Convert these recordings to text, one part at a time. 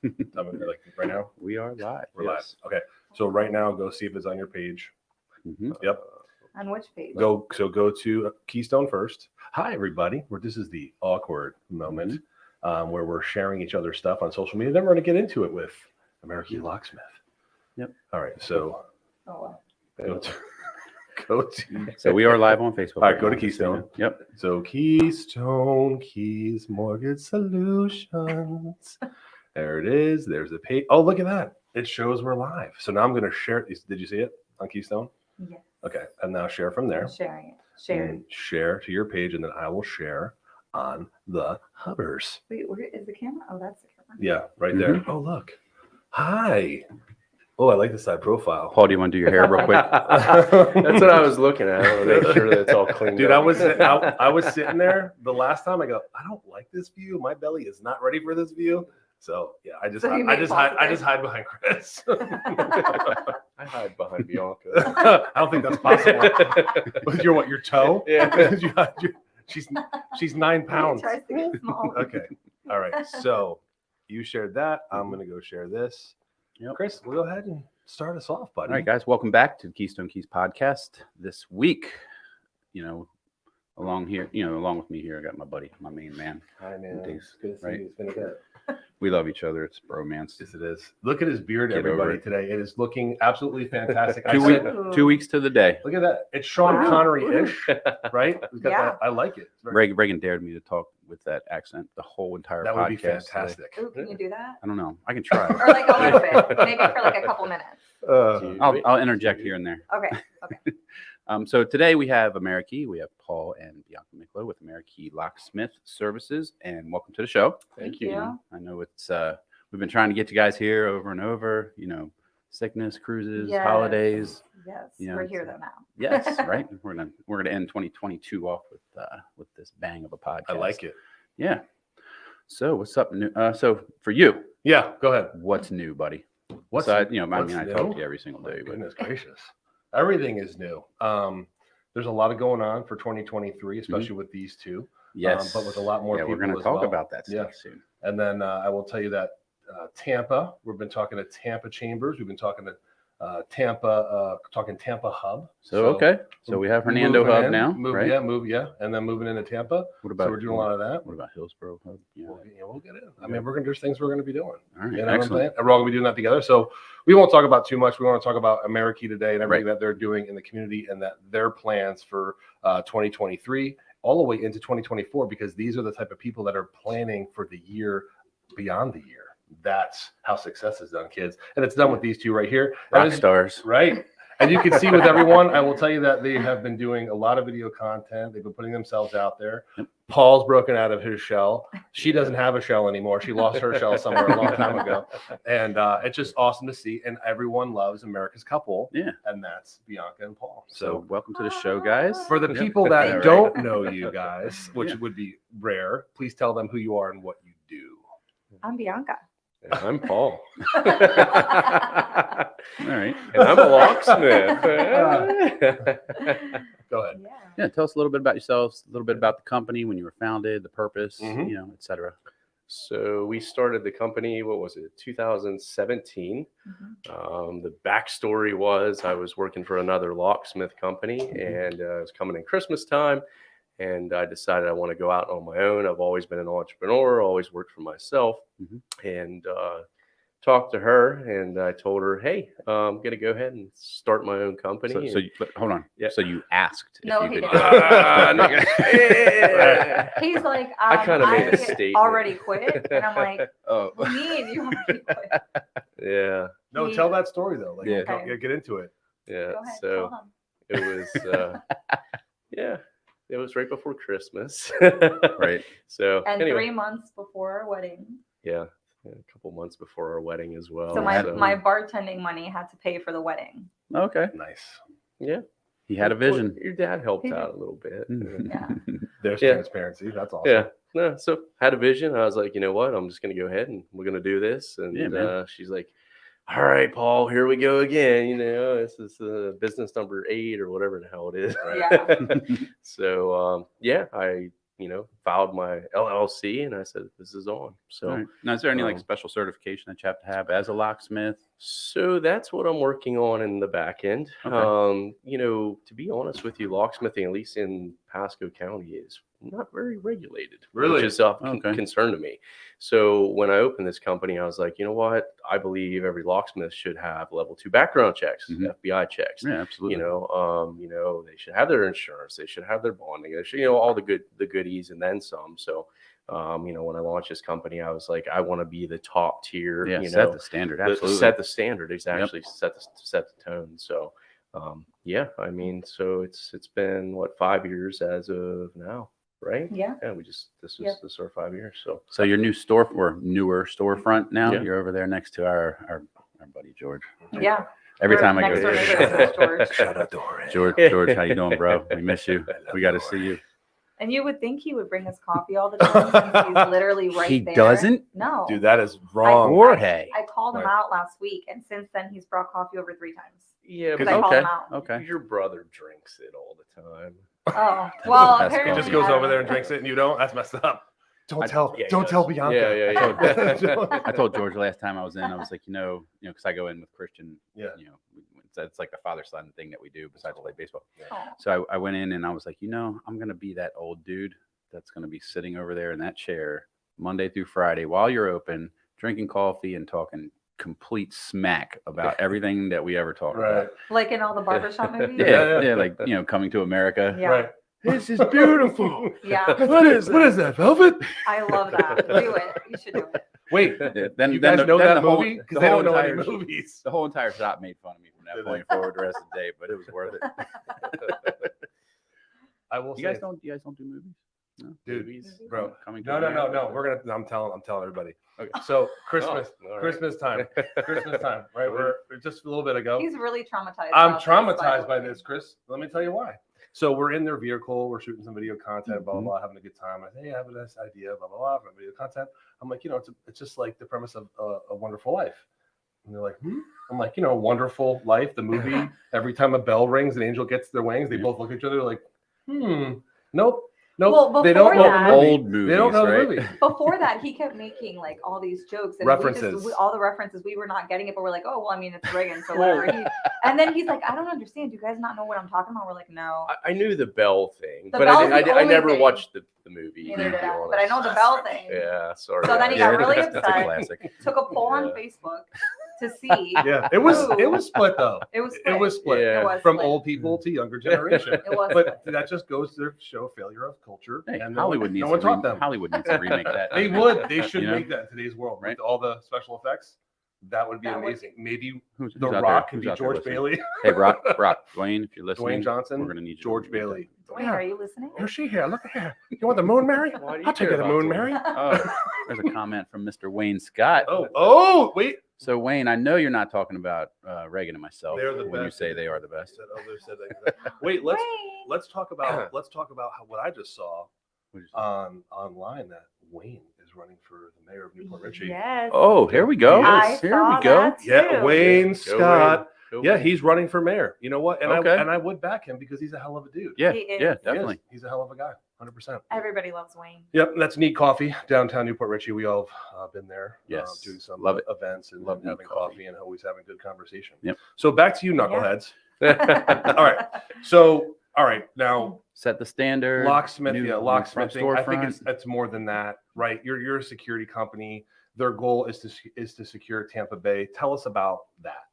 Like right now? We are live. We're live. Okay. So right now, go see if it's on your page. Mm-hmm. Yep. On which page? Go to Keystone first. Hi, everybody. This is the awkward moment where we're sharing each other's stuff on social media. Then we're going to get into it with AmeriKey Locksmith. Yep. All right. So go to. So we are live on Facebook. All right, go to Keystone. Yep. So Keystone Keys Mortgage Solutions. There it is. There's the page. Oh, look at that. It shows we're live. So now I'm going to share it. Did you see it on Keystone? Yes. Okay. And now share from there. I'm sharing it. Share. And share to your page, and then I will share on the Hubbers. Wait, where is the camera? Oh, that's the camera. Yeah, right there. Oh, look. Hi. Oh, I like the side profile. Paul, do you want to do your hair real quick? That's what I was looking at. I want to make sure that it's all cleaned Dude, up. I was sitting there the last time. I go, I don't like this view. My belly is not ready for this view. So yeah, I just hide behind Kris. I hide behind Bianca. I don't think that's possible. With your toe? Yeah. she's 9 pounds. Tries to get small. Okay. All right. So you shared that. I'm gonna go share this. Yep. Kris, we'll go ahead and start us off, buddy. All right, guys, welcome back to the Keystone Keys podcast. This week, along with me here, I got my buddy, my main man. Hi, man. Thanks. Good to see Right. you. It's been a bit. We love each other. It's bromance. Yes, it is. Look at his beard, Get over everybody, it. today. It is looking absolutely fantastic. I 2 said, 2 weeks to the day. look at that. It's Sean Wow. Connery-ish, right? He's got Yeah. that. I like it. It's very- Reagan dared me to talk with that accent the whole entire that podcast. would be today. fantastic. Ooh, can you do that? I don't know. I can try. Or like a little bit. Maybe for like a couple minutes. I'll interject here and there. Okay. So today we have AmeriKey. We have Paul and Bianca Micklow with AmeriKey Locksmith Services, and welcome to the show. Thank you. I know it's we've been trying to get you guys here over and over. Sickness, cruises, Yes. holidays. Yes. Yeah, We're here though now. Yes, right. We're gonna end 2022 off with this bang of a podcast. I like it. Yeah. So what's up? So for you, Yeah, go ahead. what's new, buddy? What's I what's talk new? to you every single day. But Goodness gracious. Everything is new. There's a lot going on for 2023, especially with these two. yes, But with a lot more yeah, people we're gonna as talk well. about that stuff Yeah. soon. And then I will tell you that Tampa, we've been talking to Tampa Chambers. We've been talking to Tampa Hub. So okay, so we have Hernando moving Hub in, now, move, right? yeah, and then moving into Tampa. What So about we're doing a lot of that. What about Hillsborough Hub? Yeah. We'll get in. I mean, there's things we're going to be doing. All right, You know what I'm excellent. saying? And we're all going to be doing that together. So we won't talk about too much. We want to talk about AmeriKey today and everything that they're doing in the community and that their plans for 2023 all the way into 2024, because these are the type of people that are planning for the year beyond the year. That's how success is done, kids. And it's done with these two right here. Rock And stars. right. And you can see with everyone, I will tell you that they have been doing a lot of video content. They've been putting themselves out there. Paul's broken out of his shell. She doesn't have a shell anymore. She lost her shell somewhere a long time ago. And it's just awesome to see. And everyone loves America's couple. Yeah. And that's Bianca and Paul. So welcome to the show, guys. For the Yep. people that Right. don't know you guys, which Yeah. would be rare, please tell them who you are and what you do. I'm Bianca. And I'm Paul. All right. And I'm a locksmith. Go ahead. Yeah. Yeah, tell us a little bit about yourselves, a little bit about the company, when you were founded, the purpose, Mhm. et cetera. So we started the company, 2017. Mhm. The backstory was I was working for another locksmith company, and it was coming in Christmas time. And I decided I want to go out on my own. I've always been an entrepreneur, always worked for myself, and talked to her. And I told her, "Hey, I'm going to go ahead and start my own company." But hold on. Yeah. So you asked? No, if he you could didn't. He's like, I kinda made a statement. already quit. And I'm like, Oh, what do you mean you already quit? Yeah, No, tell that story, though. Like, Yeah. get into it. yeah. Go ahead. So tell him. it was, yeah, it was right before Christmas. right. So And anyway, 3 months before our wedding. yeah, a couple months before our wedding as well. So my bartending money had to pay for the wedding. Okay. Nice. yeah, He had a vision. Your dad helped He did. out a little bit. Yeah. There's Yeah. transparency. That's awesome. Yeah. No, so had a vision. I was like, you know what? I'm just gonna go ahead and we're gonna do this. And Yeah, man. she's like, all right, Paul, here we go again. This is business number 8 or whatever the hell it is. Yeah. So yeah, I filed my LLC, and I said, this is on. So, All right. Now, is there any like special certification that you have to have as a locksmith? So that's what I'm working on in the back end. Okay. To be honest with you, locksmithing, at least in Pasco County, is not very regulated, Really? which is of concern to me. So when I opened this company, I was like, you know what? I believe every locksmith should have level 2 background checks, FBI checks. Yeah, absolutely. They should have their insurance, they should have their bonding, they should, all the goodies and then some. So when I launched this company, I was like, I want to be the top tier. Yeah, set the standard. Absolutely. Set the standard. Exactly. Set the tone. So, I mean, so it's been 5 years as of now, right? Yeah. Yeah. This is our 5 years. So your new store or newer storefront now, Yeah. you're over there next to our buddy George. Yeah. Every time I Next go door there, neighbor is George. Shout out to Orange. George, how you doing, bro? We miss you. We got to see you. And you would think he would bring us coffee all the time since he's literally right He there. doesn't? No. Dude, that is wrong. Jorge. I called him Right. out last week, and since then he's brought coffee over 3 times. Yeah. Because But I called Okay. him out. Okay. your brother drinks it all the time. Oh, well, That's He apparently. just goes I don't over there know. and drinks it, and you don't. That's messed up. Don't I- tell. Yeah, he don't does. tell Bianca. Yeah. I told George last time I was in, I was like, because I go in with Christian, Yeah. it's like the father-son thing that we do besides play baseball. Oh. So I went in and I was like, I'm going to be that old dude that's going to be sitting over there in that chair Monday through Friday while you're open, drinking coffee and talking complete smack about everything that we ever talk Right. about. Like in all the barbershop movies? Yeah, like, Coming to America. Yeah. Right. This is beautiful. Yeah. What is that? Velvet? I love that. Do it. You should do it. Wait. Then You guys know then that the whole- movie? Because the they whole don't know any entire- movies. The whole entire shop made fun of me from that Did point forward the rest of the day, but it was worth it. I will You say, guys don't do movies? No? dude, Movies? bro. Coming to No. America? We're gonna. I'm telling everybody. Okay. So Christmas, Oh, all right. Christmas time, right? We're just a little bit ago. He's really traumatized. I'm about this, traumatized by the way. this, Chris. Let me tell you why. So we're in their vehicle, we're shooting some video content, blah, blah, blah, having a good time. I say, hey, I have this idea, blah, blah, blah, for video content. I'm like, it's just like the premise of A Wonderful Life. And they're like, I'm like, Wonderful Life, the movie. Every time a bell rings, an angel gets their wings. They both look at each other like, nope. Well, they don't know before the that- movie. Old movies, They don't know right? the movie. Before that, he kept making like all these jokes and References. all the references. We were not getting it, but we're like, oh, well, I mean, it's Reagan, so whatever. And then he's like, I don't understand. Do you guys not know what I'm talking about? We're like, no. I knew the Bell thing, The but Bell's I the I only never thing. watched the movie. Neither to did be I. But I know honest. the Bell thing. Yeah, sorry. So then he guys. got really That's a upset. classic. Took a poll on Yeah. Facebook to see. Yeah, it was Ooh. split though. It was split. It was split Yeah. It was from split. old people to younger generation. It was But split. that just goes to show failure of culture. Hey, and Hollywood needs no one to taught them. Hollywood needs to remake that. They would. They should You know? make that in today's world Right. with all the special effects. That would be That would amazing. Maybe Who's The out there? Rock can Who's be out there George listening? Bailey, Hey, Rock, Dwayne, if you're listening, Dwayne Johnson, we're gonna need you. to George remake that. Bailey. Dwayne, are you listening? Here's she here. Look at her. You want the moon, Mary? Why do you I'll take care you to the about moon, Dwayne? Mary. Oh, there's a comment from Mr. Wayne Scott. Oh, wait. So Wayne, I know you're not talking about Reagan and myself They're the when you best. say they are the best. Wait, Wayne. let's talk about what I just saw What is it? online that Wayne is running for the mayor of Newport Richey. Yes. Oh, here we go. I Here saw we go. that too. Yeah, Wayne Go Scott. Wayne. Go Yeah, Wayne. he's running for mayor. You know what? And Okay. I would back him because he's a hell of a dude. Yeah, He is. yeah, He is. definitely. He's a hell of a guy. 100%. Everybody loves Wayne. Yep, that's Neat Coffee, downtown Newport Richey. We all have been there, Yes. doing some Love it. events and Love Neat having Coffee. coffee and always having good conversation. Yep. So back to you, knuckleheads. All right. So, all right, now Set the standard. locksmith, new- yeah, new front locksmithing. I think storefront. it's more than that, right? You're a security company. Their goal is to secure Tampa Bay. Tell us about that.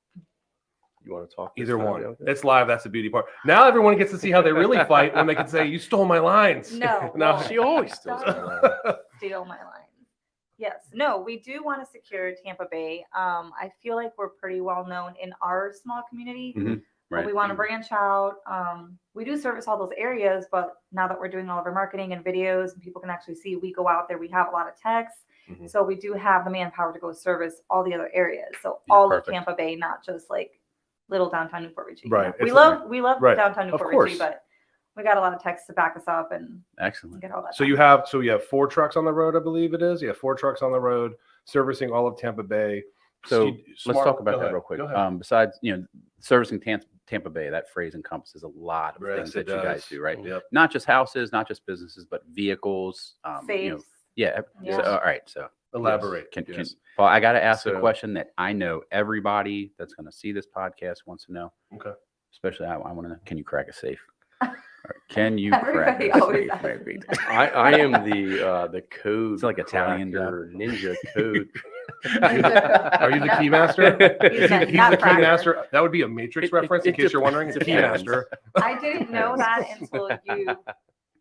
You want to talk? this Either time, one. Bianca? It's live. That's the beauty part. Now everyone gets to see how they really fight when they can say, "You stole my lines." No. No. well, She always steals Stop. my line. Steal my line. Yes. No, we do want to secure Tampa Bay. I feel like we're pretty well known in our small community. Mhm. But Right. we want to branch out. We do service all those areas, but now that we're doing all of our marketing and videos and people can actually see, we go out there, we have a lot of texts. Mhm. So we do have the manpower to go service all the other areas. So Yeah, all perfect. of Tampa Bay, not just like little downtown Newport Richey. Right, We it's love right, downtown of Newport course. Richey, but we got a lot of texts to back us up and Excellent. get all that. So done. you have 4 trucks on the road, I believe it is. You have 4 trucks on the road servicing all of Tampa Bay. So let's Smart- talk about go that ahead. real quick. Go ahead. Besides, servicing Tampa Bay, that phrase encompasses a lot of Yes, things it that you guys does. do, right? Yep. Not just houses, not just businesses, but vehicles. Safes. Yeah. Yeah. So, all right. So Elaborate. can Yes. Paul, I got to ask a So- question that I know everybody that's going to see this podcast wants to know. Okay. Especially, I want to know: can you crack a safe? All right, can you crack Everybody a always safe? asks Maybe? me that. I am the code. It's like Italian cracker, ninja code. Are you the key master? He's a He's the nut key cracker. master. That would be a Matrix reference, in it case you're wondering. depends. The key master. I didn't know that until you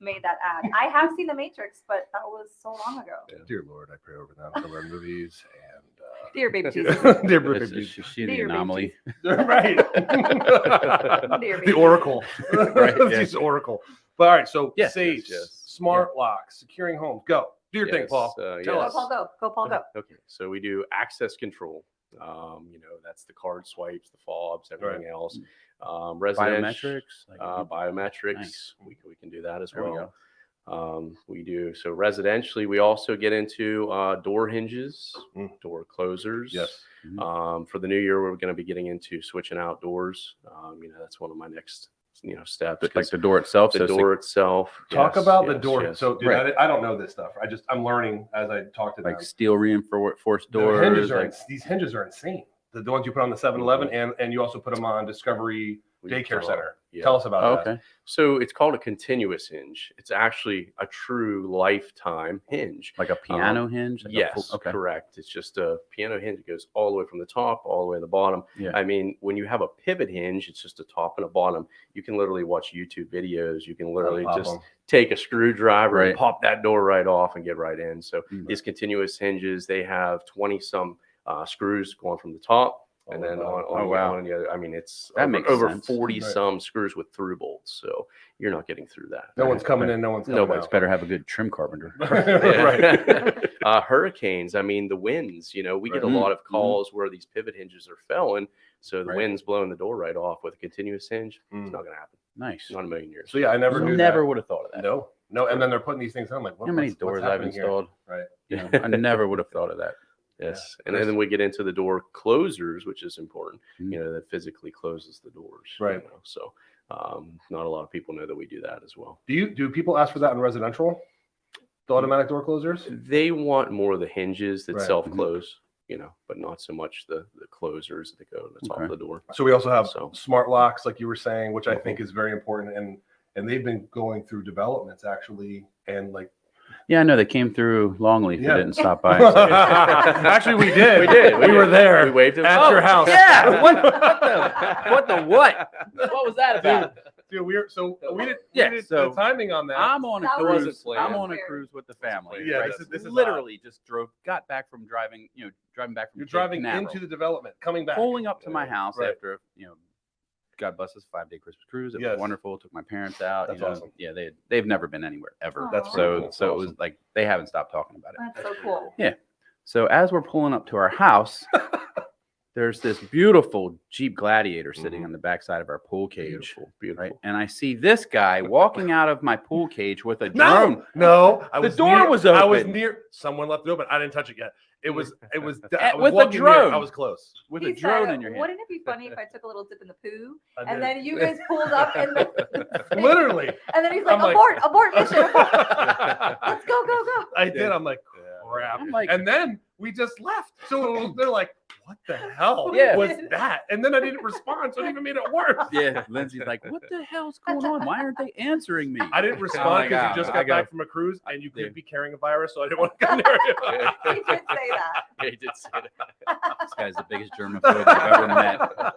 made that ad. I have seen The Matrix, but that was so long ago. Dear Lord, I pray over them from our movies Dear baby Jesus. and dear Is baby she the Dear baby anomaly? right. Dear The baby. Oracle. Right, yeah. She's the Oracle. But all right, so Yes, safes, yes. smart locks, securing homes. Go. Do your thing, Yes, Paul. Tell Go, us. Paul, go. Go, Paul, go. Okay, so we do access control. That's the card swipes, the fobs, everything else. Residential Biometrics. Like, biometrics. Nice. We can do that as There we well. We do so residentially. We also get into door hinges, door closers. Yes. For the new year, we're going to be getting into switching out doors. That's one of my next steps. like 'cause the door itself. the so door itself. Talk yes, about the yes, door. yes. So, dude, Right. I don't know this stuff. I'm learning as I talk to them. like steel reinforced The doors. hinges are like, these hinges are insane. The ones you put on the 7-Eleven, and you also put them on Discovery We Daycare tell- Center. yeah. Tell us about oh, that. okay. So it's called a continuous hinge. It's actually a true lifetime hinge. Like a piano hinge. Like a Yes, full- okay. correct. It's just a piano hinge. It goes all the way from the top, all the way to the bottom. Yeah. I mean, when you have a pivot hinge, it's just a top and a bottom. You can literally watch YouTube videos. You can literally Pop just 'em. take a screwdriver Right. and pop that door right off and get right in. So Mm. these continuous hinges, they have 20 some screws going from the top. And then on Oh, wow. the other, I mean, it's That over, makes over sense. 40 Right. some screws with through bolts. So you're not getting through that. No one's coming in. No one's coming Nobody's out. Better have a good trim carpenter. Right. Hurricanes. I mean, the winds. We get a Right. lot of calls where these pivot hinges are failing. So the Right. wind's blowing the door right off with a continuous hinge. Mm. It's not going to happen. Nice. Not in a million years. So yeah, I never knew Never that. would have thought of that. No. And then they're putting these things on. I'm like, what, How many what's doors I've happening here? installed? Right. I never would have thought of that. Yes. Yeah. And then we get into the door closers, which is important. Mm. That physically closes the doors. Right. So not a lot of people know that we do that as well. Do people ask for that in residential? The automatic door closers? They want more of the hinges that Right. self-close, but not so much the closers that go to the top Okay. of the door. So we also have So- smart locks, like you were saying, which I think is very important. And they've been going through developments actually, and like Yeah, I know they came through Longleaf. Yeah. They didn't stop by. And say, actually we did. We did. We were there. We waved it at your house. Yeah. What the what? What was that about? Dude, we did Yeah, the so timing on that. I'm on a That cruise. wasn't planned. I'm on a Weird. cruise with the family. Yeah, right? this is literally just got back from driving. Driving back from. You're Cape driving Canaveral, into the development, coming back. pulling up to my house Right. after God bless us, 5-day Christmas cruise. It Yes. was wonderful. Took my parents out. That's awesome. Yeah, they've never been anywhere ever. That's Aw. pretty So cool. so it Awesome. was like they haven't stopped talking about it. That's so cool. So as we're pulling up to our house, there's this beautiful Jeep Gladiator sitting Mhm. on the backside of our pool cage. Beautiful, beautiful. Right, and I see this guy walking out of my pool cage with a drone. No. The door was I was open. near. Someone left it open. I didn't touch it yet. It was. I was With a walking near, drone. I was close. With He a drone said, in your hand. Wouldn't it be funny if I took a little dip in the poo I and did. then you guys pulled up in the Literally. and then he's like, I'm like- abort mission, abort. Let's go, go, go. I did. I'm like, crap. I'm like, And then we just left. So they're like, what the hell Yeah. was that? And then I didn't respond, so it even made it worse. yeah, Lindsay's like, what the hell's going on? Why aren't they answering me? I didn't respond because you just got back from a cruise and you could be carrying a virus, so I didn't want to come near you. He did say that. Yeah, he did say that. This guy's the biggest germaphobe I've ever met.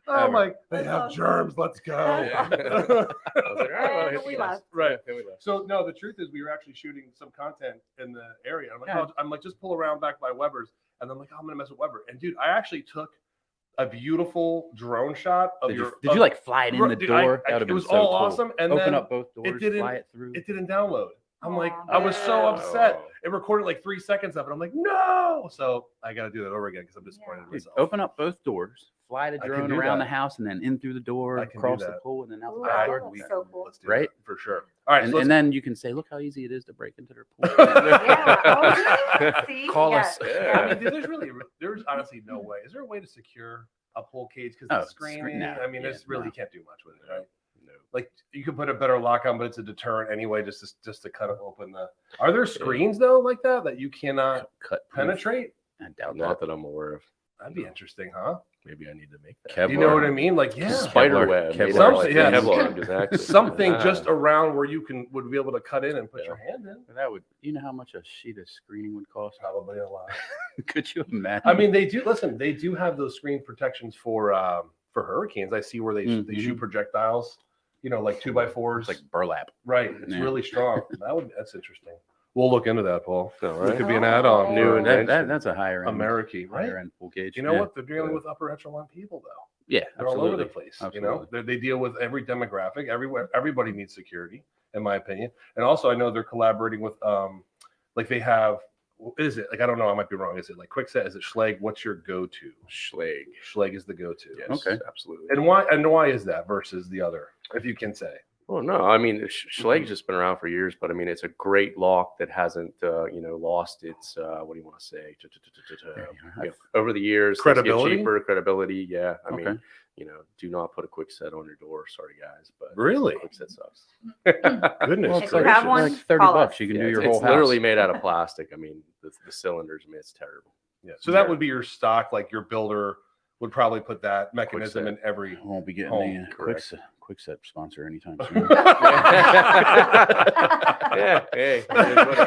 I'm like, they That's have awesome. germs. Let's go. Yeah. I was like, "All right, And we yes." left. Right. Okay, we left. So no, the truth is we were actually shooting some content in the area. I'm like, Yeah. oh, I'm like, just pull around back by Weber's, and I'm like, oh, I'm gonna mess with Weber. And dude, I actually took a beautiful drone shot of Did your. you like fly it in the Dude, door? I- That would have it been was so all cool. awesome. And Open then up both doors, didn't- fly it through. it didn't download. I'm like, Aw, I was so man. upset. Oh. It recorded like 3 seconds of it. I'm like, no. So I got to do that over again because I'm disappointed in Dude, myself. open up both doors, fly the I can drone do around that. the house, and then in through the door, I can do across the that. pool, and then out the Ooh, back that door. looks so cool. Let's do Right? that for sure. All right. And, so let's and then you can say, look how easy it is to break into their pool. Yeah. Oh, yeah. See? Call Yes. us. Yeah. I mean, there's honestly no way. Is there a way to secure a pool cage because Oh, the screening? no. I mean, Yeah, there's really no. you can't do much with it, right? No. Like you could put a better lock on, but it's a deterrent anyway, just to kind of open the. Are there screens though like that you cannot Cut penetrate? I doubt Not that. that I'm aware of. That'd be interesting, huh? Maybe I need to make that. Kevlar. You know what I mean? Like, yeah, Spider Kevlar- web. made Kevlar out of, Something, yeah. Kevlar, exactly. something Ah. just around where you would be able to cut in and put Yeah. your hand in. That would, you know how much a sheet of screening would cost? Probably a lot. Could you imagine? I mean, they do have those screen protections for hurricanes. I see where they Mhm. shoot projectiles, like 2x4s. it's like burlap. right. It's Yeah. really strong. That's interesting. We'll look into that, Paul. No, It right? could be an Oh. add-on. New for invention. That's a higher end, AmeriKey, right? higher end pool cage. You know Yeah. what? They're dealing Yeah. with upper echelon people, though. Yeah, They're absolutely. all over the place. Absolutely. They deal with every demographic. Everybody needs security, in my opinion. And also, I know they're collaborating with like they have. What is it? Like I don't know. I might be wrong. Is it like Kwikset? Is it Schlage? What's your go-to? Schlag. Schlage is the go-to. Yes, Okay. absolutely. And why is that versus the other? If you can say. Well, no, I mean, Schlag's just been around for years, but I mean, it's a great lock that hasn't, lost its, what do you want to say? Over the years, things get Credibility? cheaper, credibility. Yeah. I Okay. mean, do not put a Kwikset on your door. Sorry, guys, but Really? Kwikset sucks. Goodness Well, If it's you like, have one, like 30 call bucks. us. You can Yeah, do your it's whole house. literally made out of plastic. I mean, the cylinders, I mean, it's terrible. Yeah. So that would be your stock. Like your builder would probably put that mechanism Kwikset. in every. I won't be getting Home, the correct. Kwikset sponsor anytime soon. Yeah. Hey. it is what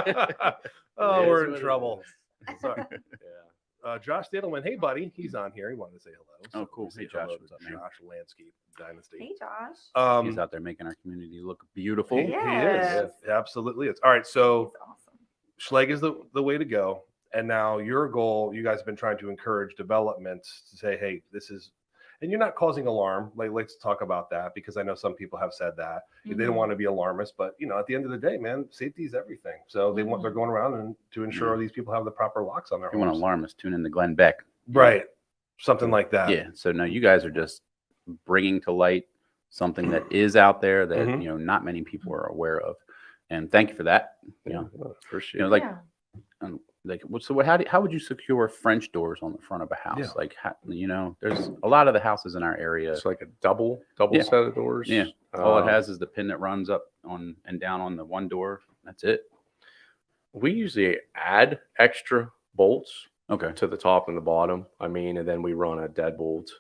it is. Oh, It we're is in what it trouble. is. Sorry. Yeah. Josh Dadelman, hey buddy, he's on here. He wanted to say hello. Oh, cool. Say Hey, Josh, hello to what's up, man? Josh Landscape Dynasty. Hey, Josh. He's out there making our community look beautiful. He is. Yes. Absolutely. It's all right. So He's awesome. Schlage is the way to go. And now your goal, you guys have been trying to encourage development to say, hey, this is, and you're not causing alarm. Like, let's talk about that because I know some people have said that they don't Mhm. want to be alarmist, but at the end of the day, man, safety is everything. So they're going around and to ensure these people have the proper locks on their If you want to homes. alarm us, tune in to Glenn Beck. Right. Something like that. Yeah. So no, you guys are just bringing to light something that is out there that Mhm. not many people are aware of, and thank you for that. Appreciate it. Like, Yeah. how would you secure French doors on the front of a house? Yeah. Like, there's a lot of the houses in our area. It's like a double Yeah. set of doors. Yeah. All it Um, has is the pin that runs up on and down on the one door. That's it. We usually add extra bolts Okay. to the top and the bottom. I mean, and then we run a deadbolt,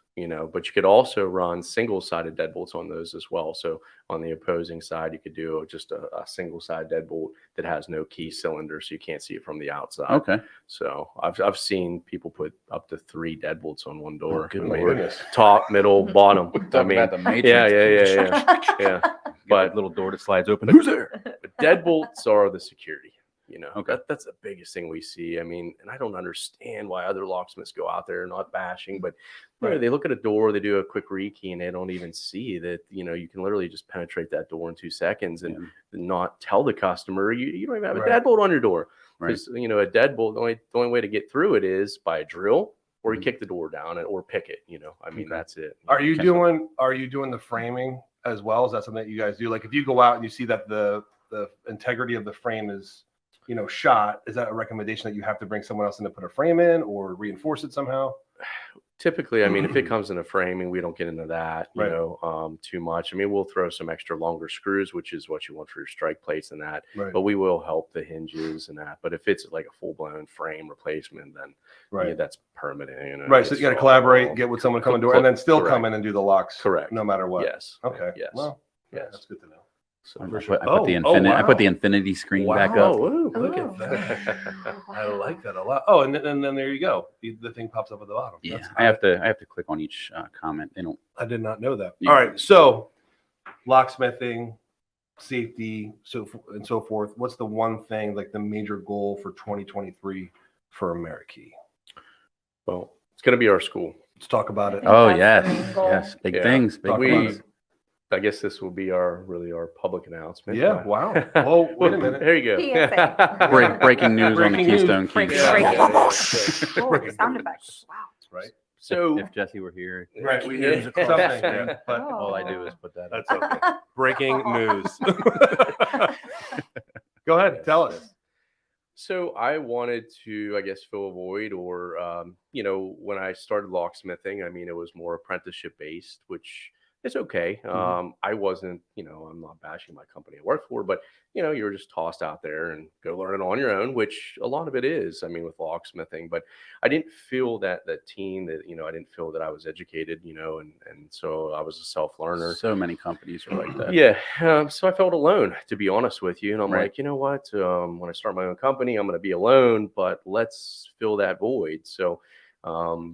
but you could also run single-sided deadbolts on those as well. So on the opposing side, you could do just a single-side deadbolt that has no key cylinder, so you can't see it from the outside. Okay. So I've seen people put up to 3 deadbolts on one door. good I My mean, Lord. goodness. top, middle, bottom. I mean, the Matrix. yeah. But But- little door that slides open. Who's there? But deadbolts are the security. Okay. That's the biggest thing we see. I mean, and I don't understand why other locksmiths go out there not bashing, but they look at a door, they do a quick rekey, and they don't even see that you can literally just penetrate that door in 2 seconds and not tell the customer you don't even have a Right. deadbolt on your door. Right. Because a deadbolt, the only way to get through it is by a drill or you Mhm. kick the door down or pick it. I mean, Okay. that's it. Are you Okay. doing the framing as well? Is that something that you guys do? Like if you go out and you see that the integrity of the frame is shot, is that a recommendation that you have to bring someone else in to put a frame in or reinforce it somehow? Typically, I mean, if it comes in a framing, we don't get into that, Right. too much. I mean, we'll throw some extra longer screws, which is what you want for your strike plates and that. Right. But we will help the hinges and that. But if it's like a full blown frame replacement, then Right. that's permanent. Right. So you got to collaborate, get with someone coming door, and then still Correct. come in and do the locks. Correct. No matter what. Yes. Okay. Yes. Well, yeah, Yes. that's good to know. So I For put, sure. I put the Oh, infinity. I put the wow. infinity screen back Wow. up. Ooh, look Ooh. at that. I Wow. like that a lot. Oh, and then there you go. The thing pops up at the bottom. Yeah, That's- I have to click on each comment. They don't. I did not know that. Yeah. All right. So locksmithing, safety, so forth. What's the one thing, like the major goal for 2023 for AmeriKey? Well, it's going to be our school. Let's talk about it. think Oh that's yes, the main goal. yes, big Yeah. things. Big Talk we about things. I guess this will be our public announcement. Yeah. but- Wow. Well, wait a minute. There you go. PSA. Breaking news on the Breaking news. Keystone Breaking- Keystone. breaking. Yeah. Oh, sound effects. Wow. Right. So If Jesse were here, Right. we Yeah. use across Something. the screen. Yeah. But All I do is put that. that's okay. Breaking news. Go ahead. Tell us. So I wanted to, I guess, fill a void, or when I started locksmithing, I mean, it was more apprenticeship based, which is okay. I wasn't, I'm not bashing my company I work for, but you were just tossed out there and go learn it on your own, which a lot of it is. I mean, with locksmithing, but I didn't feel that team that I didn't feel that I was educated, and so I was a self learner. So many companies are like that. Yeah. So I felt alone, to be honest with you. And I'm Right. like, you know what? When I start my own company, I'm going to be alone, but let's fill that void. So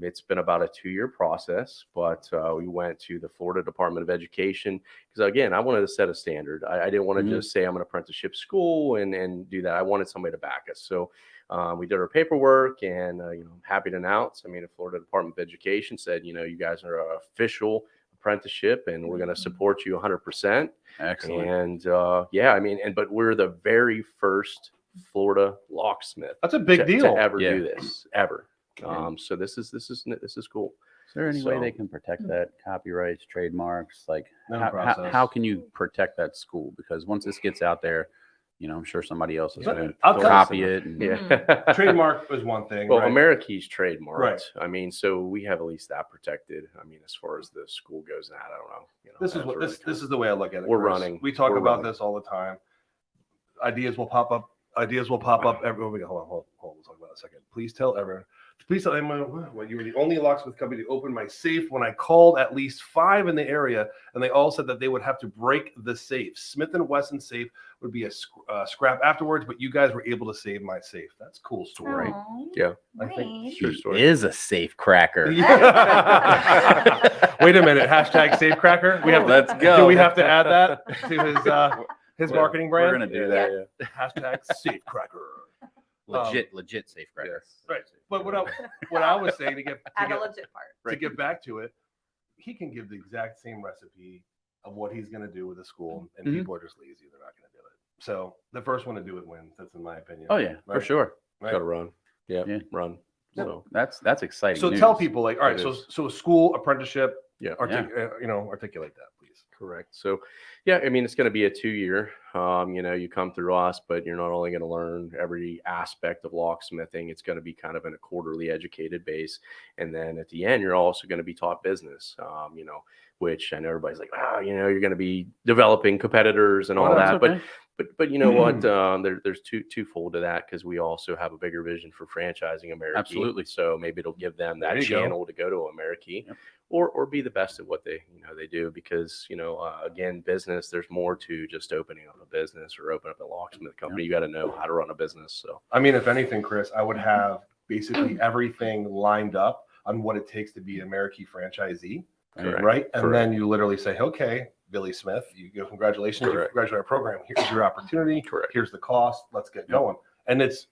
it's been about a 2-year process, but we went to the Florida Department of Education because, again, I wanted to set a standard. I didn't want to just say I'm an apprenticeship school and do that. I wanted somebody to back us. So we did our paperwork, and I'm happy to announce, the Florida Department of Education said, you guys are an official apprenticeship and we're going to support you 100%. Excellent. And but we're the very first Florida locksmith That's a big deal. to ever Yeah. do this ever. Yeah. So this is cool. Is there any way So- they can protect that? Copyrights, trademarks, like No how process. can you protect that school? Because once this gets out there, I'm sure somebody else is But going to I'll tell copy you it. And, Yeah. Trademark was one thing. Well, right? AmeriKey's trademarked. Right. So we have at least that protected. As far as the school goes, I don't know. This is that's what really this is the way I look at it. We're Chris. running. We talk We're about running. this all the time. Ideas will pop up. Everywhere we go. Hold on. We'll talk about it in a second. Please tell everyone. Please tell everyone when you were the only locksmith company to open my safe. When I called at least 5 in the area, and they all said that they would have to break the safe. Smith & Wesson safe would be a scrap afterwards, but you guys were able to save my safe. That's a cool story. Aw, Yeah. I think- nice. True he story. is a safe cracker. Wait a minute. Hashtag safecracker. We have to, Let's go. Do we have to add that to his marketing brand? We're gonna do that. Yeah. Hashtag safecracker. Legit safe cracker. Right. But what I was saying to Add the legit part. get back to it, he can give the exact same recipe of what he's going to do with the school, and Mhm. people are just lazy; they're not going to do it. So the first one to do it wins. That's in my opinion. Oh yeah, for Right? sure. Right. Got to run. Yeah. Yeah. Run. So That's exciting. So news. tell people, like, all right, It so is. a school apprenticeship, yeah. articulate that, please. Correct. So, yeah, it's going to be a 2-year. You come through us, but you're not only going to learn every aspect of locksmithing. It's going to be kind of in a quarterly educated base, and then at the end, you're also going to be taught business. Which I know everybody's like, you're going to be developing competitors and all Well, that's that, okay. but you know what? There's twofold to that because we also have a bigger vision for franchising AmeriKey. Absolutely. So maybe it'll give them There that you go. channel to go to AmeriKey. Yep. Or be the best at what they do because again, business, there's more to just opening up a business or open up a locksmith company. You got to know how to run a business. So I mean, if anything, Chris, I would have basically everything lined up on what it takes to be an AmeriKey franchisee, Correct. right? And Correct. then you literally say, okay, Billy Smith, you go, congratulations, you Correct. graduate our program. Here's your opportunity. Correct. Here's the cost. Let's get going. And it's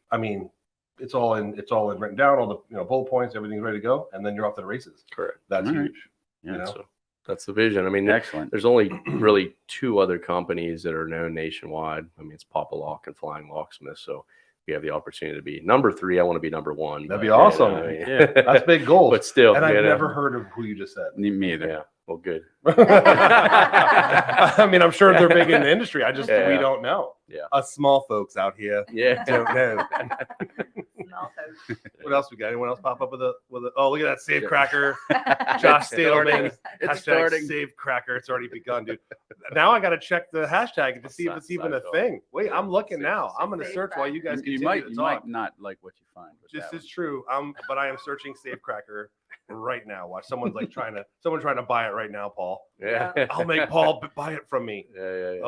all in written down, all the bullet points, everything's ready to go, and then you're off to the races. correct. That's All right. huge. Yeah. So that's the vision. Excellent. There's only really 2 other companies that are known nationwide. It's Papa Lock and Flying Locksmith. So we have the opportunity to be number 3. I want to be number 1. That'd be but, awesome. Yeah. That's big goals. But still, And I've never heard of who you just said. Me either. Yeah. Well, good. I mean, I'm sure they're big in the industry. We Yeah. don't know. Yeah. Us small folks out here Yeah. don't know. Small toast. What else we got? Anyone else pop up with a? Oh, look at that save Yeah. cracker. Josh Stadelman. It's Hashtag starting. save cracker. It's already begun, dude. Now I got to check the hashtag to see if it's even a thing. Wait, I'm looking now. I'm going to Save search while you guys You continue might to you talk. might not like what you find. with This that is true. But I am searching save cracker right now. Watch someone's trying to buy it right now, Paul. Yeah. I'll make Paul buy it from me. Yeah.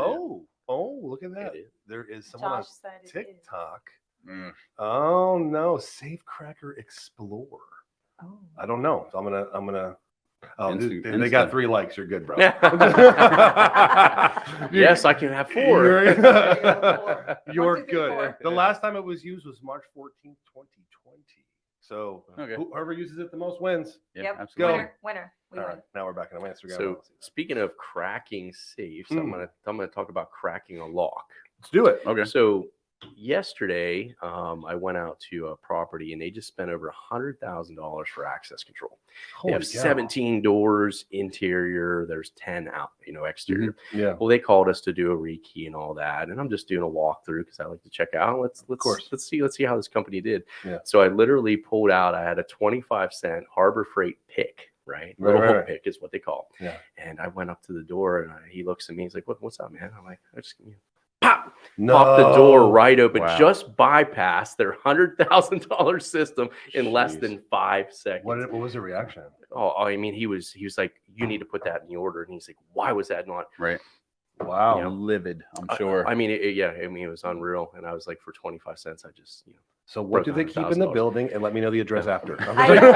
Oh, look at that. It is. There is someone on Josh said it is. TikTok. one. Oh no, Safecracker Explore. Oh. I don't know. So I'm gonna. Oh, Instant- they got instant. 3 likes. You're good, bro. Yes, I can have 4. You're, Four. you're 1, 2, 3, good. 4. The last time it was used was March 14th, 2020. So Okay. whoever uses it the most wins. Yeah, Yep. absolutely. Winner. Go. We All went. right, now we're back on my Instagram. So speaking of cracking safes, I'm gonna talk about cracking a lock. Let's do it. Okay. So yesterday, I went out to a property and they just spent over $100,000 for access control. They have 17 doors interior. There's 10 out, exterior. Yeah. Well, they called us to do a rekey and all that, and I'm just doing a walkthrough because I like to check out. Let's see how this company did. Yeah. So I literally pulled out. I had a 25-cent Harbor Freight pick. Right, little hook pick is what they call. Yeah. And I went up to the door and he looks at me. He's like, "What's up, man?" I'm like, "I just." Pop the door right open. Wow. Just bypass their $100,000 system in less than 5 seconds. What was the reaction? Oh, I mean, he was like, "You need to put that in the order," and he's like, "Why was that not?" Right. Wow. Livid, I'm sure. I mean, it was unreal, and I was like, for 25 cents, I just So what do they keep in the building? And let me know the address after. I know.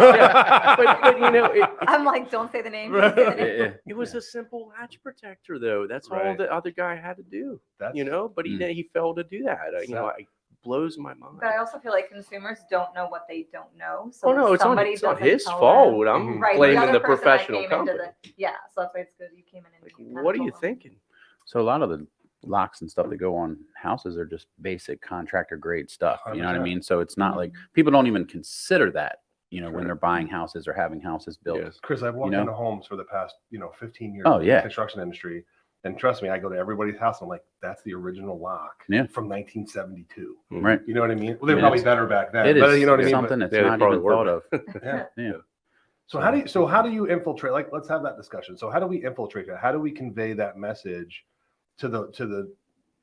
but I'm like, don't say the name. Don't say the name. it was a simple latch protector, though. That's all the other guy had to do. But he failed to do that. It blows my mind. But I also feel like consumers don't know what they don't know. So it's not his tell fault. them- I'm Right, blaming other the person that professional came into company. yeah, so that's why it's good you came in. And you What are you told them. thinking? So a lot of the locks and stuff that go on houses are just basic contractor grade stuff. You know what I 100%. mean? So it's not like people don't even consider that, when they're buying houses or having houses built. Yes. Chris, I've walked into homes for the past, 15 years Oh, in yeah. the construction industry. And trust me, I go to everybody's house and I'm like, that's the original lock from 1972. Right. You know what I mean? Well, they're Yeah. probably better back then. It is but you know what I mean? something that's they not probably even were. thought of. Yeah. Yeah. So how do you infiltrate? Like, let's have that discussion. So how do we infiltrate that? How do we convey that message to the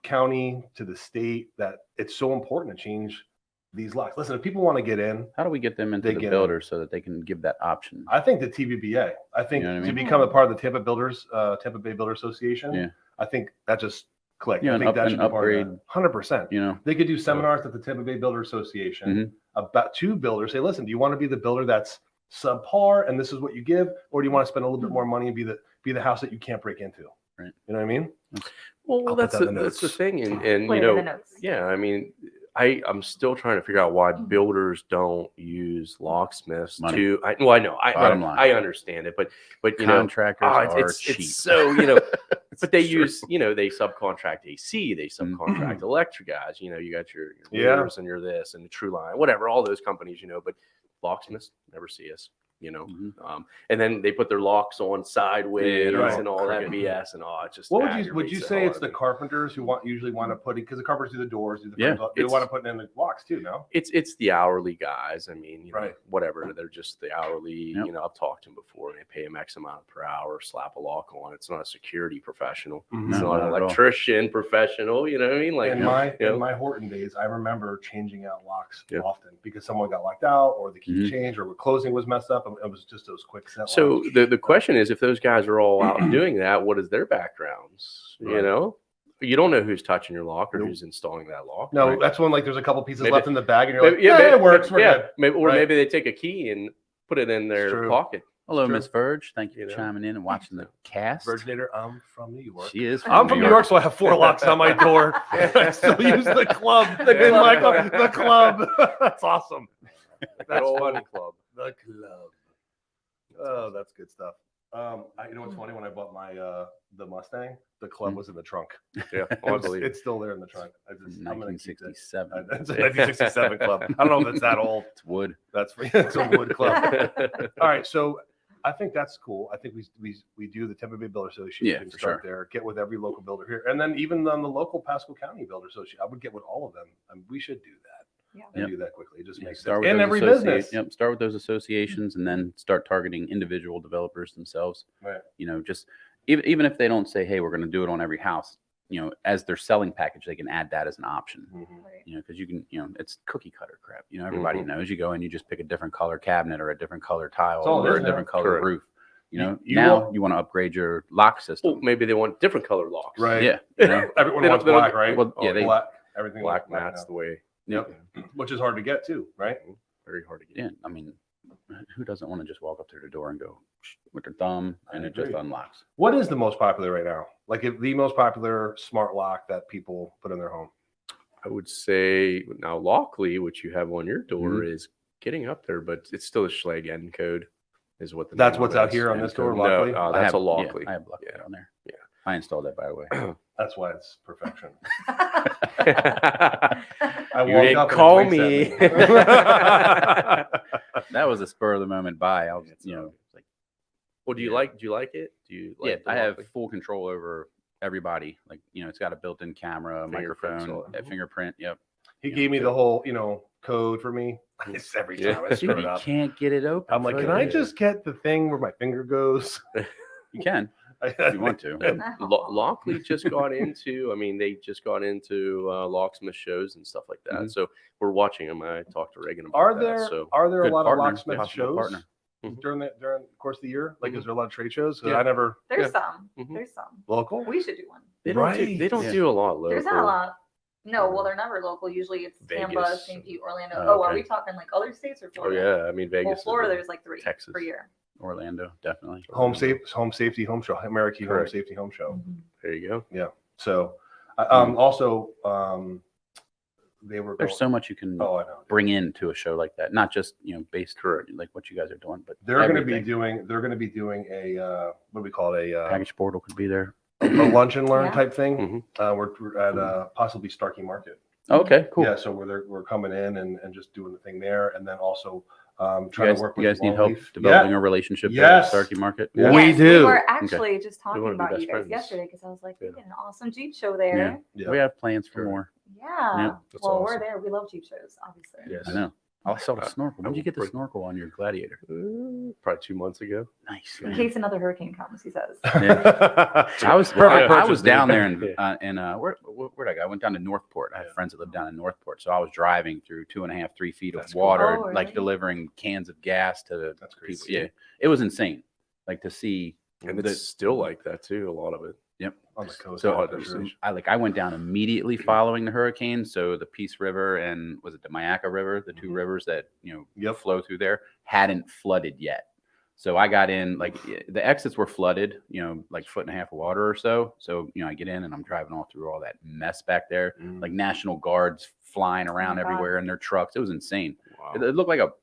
county, to the state, that it's so important to change these locks? Listen, if people want to get in, How do we get them into They the get builder so that they can give that option? I think the TBBA. I think You know what I to mean? become a part of the Tampa Bay Builder Association. Yeah. I think that just clicked. Yeah, I an think that should be upgrade. part of that. 100%. They They could do seminars at the Tampa Bay Builder Association Mhm. about two builders. Say, listen, do you want to be the builder that's subpar and this is what you give, or do you want to spend a little bit more money and be the house that you can't break into? Right. You know what I mean? Well, I'll put that's that in the the notes. thing, and Put it in the notes. yeah, I mean, I'm still trying to figure out why builders don't use locksmiths Money. to. I know, Bottom line. I understand it, but Contractors are cheap. it's so but they use they subcontract AC, they subcontract electric guys. You got your meters and your this and the True Line, whatever, all those companies, but locksmiths never see us. And then they put their locks on sideways right. and all that Cricket. BS, and it just. What would you aggravates say the it's the hell out of me. carpenters who usually want to put it, because the carpenters do the doors, do the Yeah, frames, they want to put in the locks too, no? It's the hourly guys. I mean, Right. whatever. They're just the hourly. Yep. I've talked to them before, and they pay them X amount per hour, slap a lock on. It's not a security professional. Mhm. It's No, not not an at all. electrician professional. You know what I mean? Like In my Horton days, I remember changing out locks Yeah. often because someone got locked out or the key Mhm. changed or the closing was messed up. And it was just those quick set So locks. the question is, if those guys are all out doing that, what is their backgrounds? Right. You don't know who's touching your lock or Nope. who's installing that lock. No, right? that's when like there's a couple pieces Maybe- left in the bag and you're like, Maybe- yeah, it works. We're good. Maybe Right. they take a key and put it in their true. pocket. Hello, True. Miss Verge. Thank you You for know. chiming in and watching the cast. Virginator, I'm from New York. She is. I'm from New York, so I have 4 locks on my door. I still use the club. The club. That's awesome. That's old funny. club. The club. Oh, that's good stuff. You know what's funny? When I bought my the Mustang, the club was in the trunk. Yeah, I believe it. It's still there in the trunk. I'm gonna keep that. 1967. It's a 1967 club. I don't know if it's that old. It's wood. That's it's a wood club. All right, so I think that's cool. I think we do the Tampa Bay Builder Association. Yeah, for Start there. Get with every local builder here, and then even on the local Pasco County Builder Association, I would get with all of them. We should do that. Yeah. And Yep. do that quickly. It just makes Start sense. with In those every business. Yep. Start with those associations and then start targeting individual developers themselves. Right. Just even if they don't say, hey, we're going to do it on every house, as their selling package, they can add that as an option. Mhm. Right. Because you can, it's cookie cutter crap. Everybody Mm-hmm. knows. You go and you just pick a different color cabinet or a different color tile all it or is a different now. color Correct. roof. You Now want- you want to upgrade your lock system. Well, maybe they want different color locks. Right. Yeah. Everyone They wants don't- black, right? well, yeah, they- black. Everything Black wants mat's now. the way. Yep. Which is hard to get too, right? Very hard to get. Yeah. I mean, who doesn't want to just walk up to their door and go with their thumb and it just agree. unlocks? What is the most popular right now? Like if the most popular smart lock that people put in their home? I would say now Lockly, which you have on your door, is getting up there, but it's still a Schlag N code. is what the That's name what's of it out is. here on And this so- door, No, Lockley? I that's have, a Lockley. Yeah, I have Lockley Yeah. on there. Yeah. I installed that, by the way. That's why it's perfection. You I walked didn't up and it call winks me. at me. That was a spur of the moment buy. I was, It's you all know, good. like, Well, do you like it? Do you like yeah, the I have Lockley? full control over everybody. Like, you know, it's got a built-in camera, a Fingerprints, microphone, all that. a fingerprint. Yep. He gave me the whole, code for me. It's every Yeah. time I Dude, screw it you up. can't get it open. I'm like, for can you. I just get the thing where my finger goes? You can if you want to. Lockley just got into. I mean, they just got into locksmith shows and stuff like that. Mhm. So we're watching them. I talked to Regan about Are that. there So a Good lot partner, of locksmith possible shows partner. during the course of the year? Like, Mhm. is there a lot of trade shows? 'Cause Yeah. I never There's some. Mhm. There's some. local. We should do one. they don't do, Right. they don't Yeah. do a lot local. There's not a lot. No, well, they're never local. Usually it's Tampa, Vegas. St. Pete, Orlando. Oh, Oh, are okay. we talking like other states or Oh Florida? yeah, I mean Well, Vegas. Florida, is there's like 3 Texas. per year. Orlando, definitely. Home safety home show. AmeriKey home Correct. safety home show. There you go. So, Mhm. also, they were. There's so much you can Oh, I know. bring into a show like that. Not just, based like what you guys are doing, but They're going to be everything. doing a what do we call it, a Package portal could be there. lunch and learn Yeah. type thing. Mhm. We're at possibly Starkey Market. Okay, cool. Yeah, so we're coming in and just doing the thing there, and then also trying You guys, to work you with guys need help Longleaf. developing a relationship there at Yes. Starkey Market? Yeah. We Yes, do. We were actually just wanna talking be about best you guys friends. yesterday because I was like, we Yeah. get an awesome Jeep show there. Yeah. Yeah. We have plans for Sure. more. Yeah. That's Well, we're awesome. there. We love Jeep shows, obviously. Yes. I know. Oh, I saw the Uh, snorkel. When did you get the bring- snorkel on your Gladiator? Probably 2 months ago. Nice. In Man. case another hurricane comes, he says. I was Perfect I purchase, was down dude. there where'd I go? I went down to Northport. I have Yeah. friends that live down in Northport, so I was driving through 2.5, 3 feet of That's cool. water, Oh, like really? delivering cans of gas to the That's people. crazy. Yeah, it was insane. Like to see. And it's still like that too. A lot of it. Yep. On the coast. So, yeah, for sure. I went down immediately following the hurricane. So the Peace River and was it the Miacca River, the two Mhm. rivers that Yep. flow through there, hadn't flooded yet. So I got in, like the exits were flooded, like 1.5 foot of water or so. So I get in and I'm driving all through all that mess back there, Mm. like National Guards flying around my God. everywhere in their trucks. It was insane. Wow. It looked like a